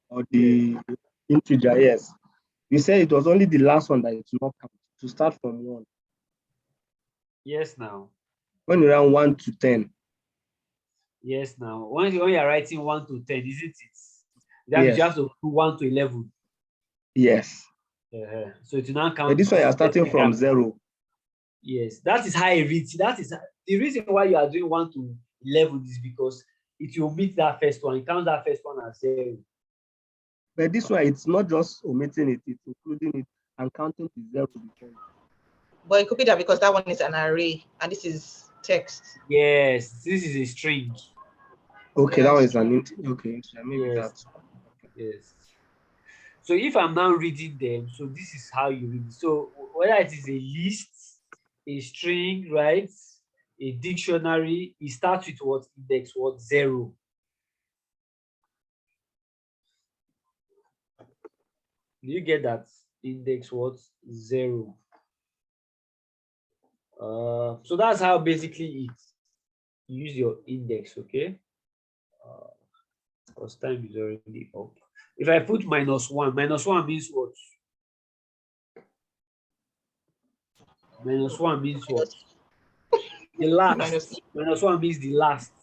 or the integer. Yes, you said it was only the last one that it will not count, to start from 1. Yes, now. When you ran 1 to 10. Yes, now. When you are writing 1 to 10, isn't it? That means you have to do 1 to 11. Yes. So it will now count. But this one you are starting from 0. Yes, that is how I read. That is the reason why you are doing 1 to 11 is because it will omit that first one. It counts that first one as 0. But this one, it's not just omitting it, it's including it and counting to 0 before. But it could be that because that one is an array and this is text. Yes, this is a string. Okay, that one is an int. Okay, maybe yes. that. Yes. So if I'm now reading them, so this is how you read it. So whether it is a list, a string, right? A dictionary, it starts with what? Index what? 0. Do you get that? Index what? 0. So that's how basically you use your index, okay? Because time is already up. If I put -1 means what? -1 means what? The last. -1 means the last.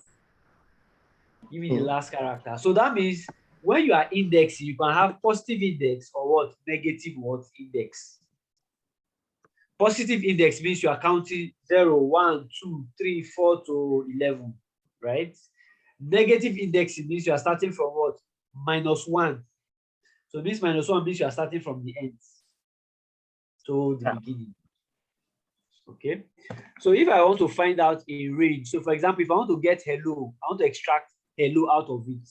Give me the last character. So that means when you are indexing, you can have positive index or what? Negative what? Index. Positive index means you are counting 0, 1, 2, 3, 4 to 11, right? Negative index means you are starting from what? -1. So this -1 means you are starting from the end to the beginning. Okay. So if I want to find out a range, so for example, if I want to get hello, I want to extract hello out of it.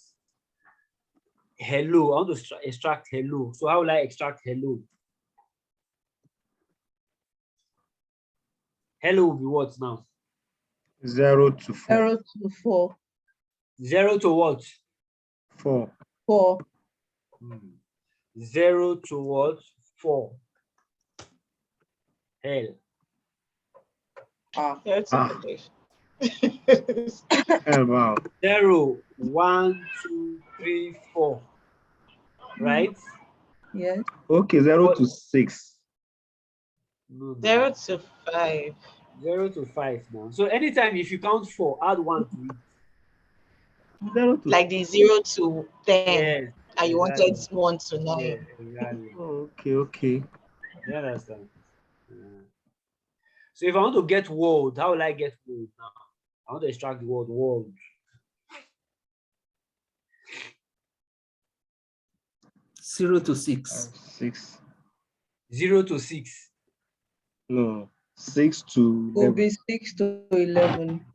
Hello, I want to extract hello. So how will I extract hello? Hello will be what now? 0 to 4. 0 to 4. 0 to what? 4. 4. 0 to what? 4. Hell. Wow. 0, 1, 2, 3, 4. Right? Yes. Okay, 0 to 6. No. 0 to 5. 0 to 5 now. So anytime if you count 4, add 1 to it. 0 to like the 0 to 10. Yes, and you wanted 1 to 9. Yeah, exactly. Okay. You understand? So if I want to get world, how will I get world now? I want to extract the word world. Zero to 6. 6. 0 to 6. No. 6 to 11. Will be 6 to 11.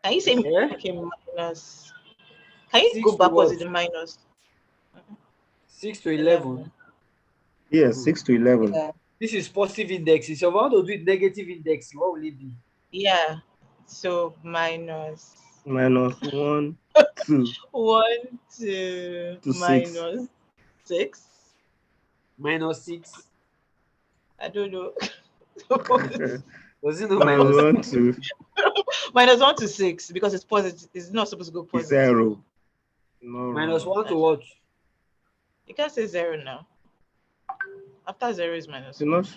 Can you say okay, minus? Can you go backwards with the minus? 6 to 11. Yes, 6 to 11. Yeah. This is positive index. So if I want to do it negative index, what will it be? Yeah. So minus. -1, 2. 1 to minus 6. Minus 6. I don't know. Does it know minus 1 to minus 1 to 6 because it's positive. It's not supposed to go positive. 0. No, minus 1 to what? You can't say 0 now. After 0 is minus 1.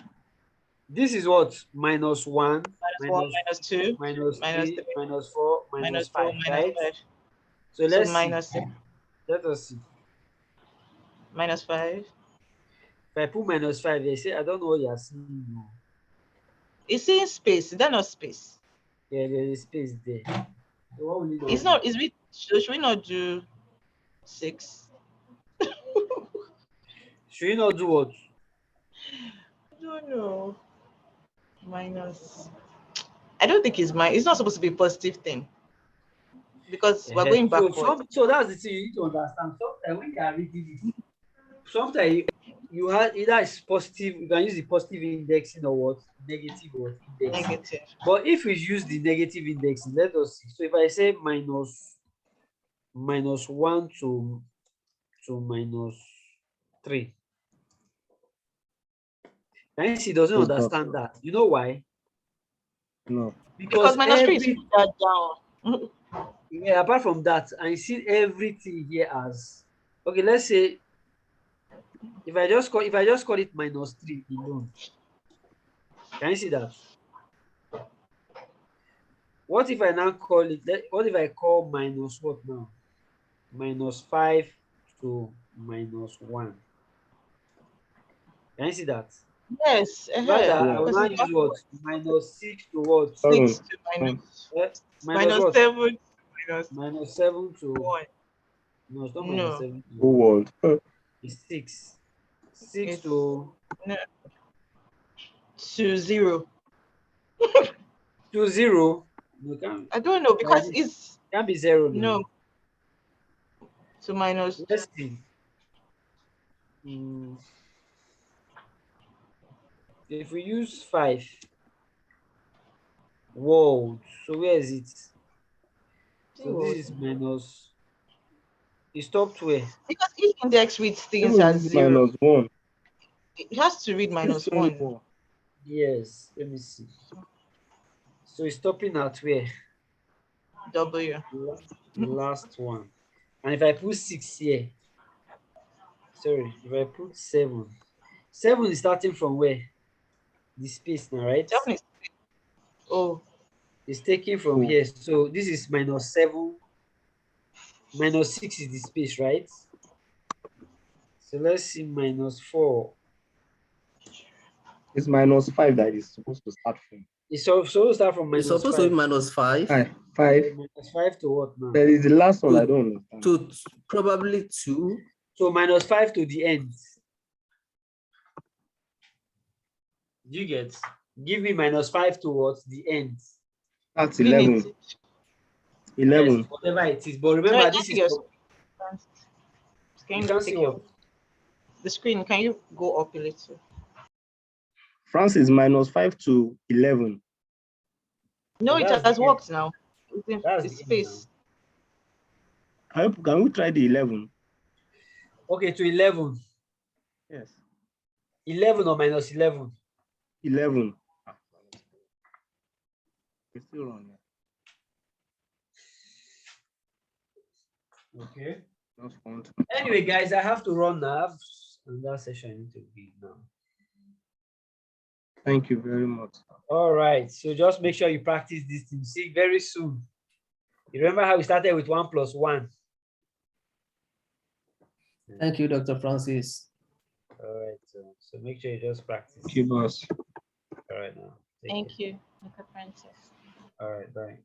This is what? -1, -1, -2, -3, -3, -4, -5, right? -5. So let's minus see. Let us see. -5. If I put -5, they say I don't know what you are seeing. No. It's in space. Is that not space? Yeah, there is space there. So what will you do? It's not. Is we? Should we not do 6? Should we not do what? I don't know. Minus. I don't think it's it's not supposed to be a positive thing. because we're going backwards. So that's the thing you need to understand. Sometimes when you are reading it, sometimes you have either it's positive, you can use the positive indexing or what negative or indexing. Negative. But if we use the negative indexing, let us see. So if I say minus 1 to minus 3, and she doesn't understand that. You know why? No. Because minus 3 is that down. Yeah, apart from that, I see everything here as okay. Let's say if I just call it minus 3 alone. Can you see that? What if I now call it? What if I call minus what now? Minus 5 to minus 1. Can you see that? Yes. Rather, I will now use what? Minus 6 to what? 6 to minus what? 7. Minus 7 to 1. No, it's not minus 7 to 1. It's 6. 6 to no. To 0. To 0. No, I don't know because it's can't be 0 now. No. So minus. Let's see. If we use 5. Whoa. So where is it? So this is minus. It stopped where? Because each index reads things as 0. Minus 1. It has to read minus 1. Yes. Let me see. So it's stopping at where? W. The last one. And if I put 6 here, sorry, if I put 7, 7 is starting from where? The space now, right? 7 is, it's taken from here. So this is minus 7. Minus 6 is the space, right? So let's see minus 4. It's minus 5 that is supposed to start from. It's supposed to start from minus 5. It's supposed to be minus 5. 5. Minus 5 to what now? That is the last one I don't understand. To probably 2. So minus 5 to the end. Do you get? Give me minus 5 towards the end. That's 11. 11. Yes, whatever it is. But remember, this is. Can you take the screen? Can you go up a little? France is minus 5 to 11. No, it has worked now. It's space. Can we try the 11? Okay, to 11. Yes. 11 or minus 11? 11. It's still wrong. Okay. Anyway, guys, I have to run now. And that session I need to be now. Thank you very much. All right. So just make sure you practice this thing. See very soon. You remember how we started with 1 plus 1? Thank you, Dr. Francis. All right. So make sure you just practice. Thank you, boss. All right now. Thank you, Dr. Francis. All right. Bye.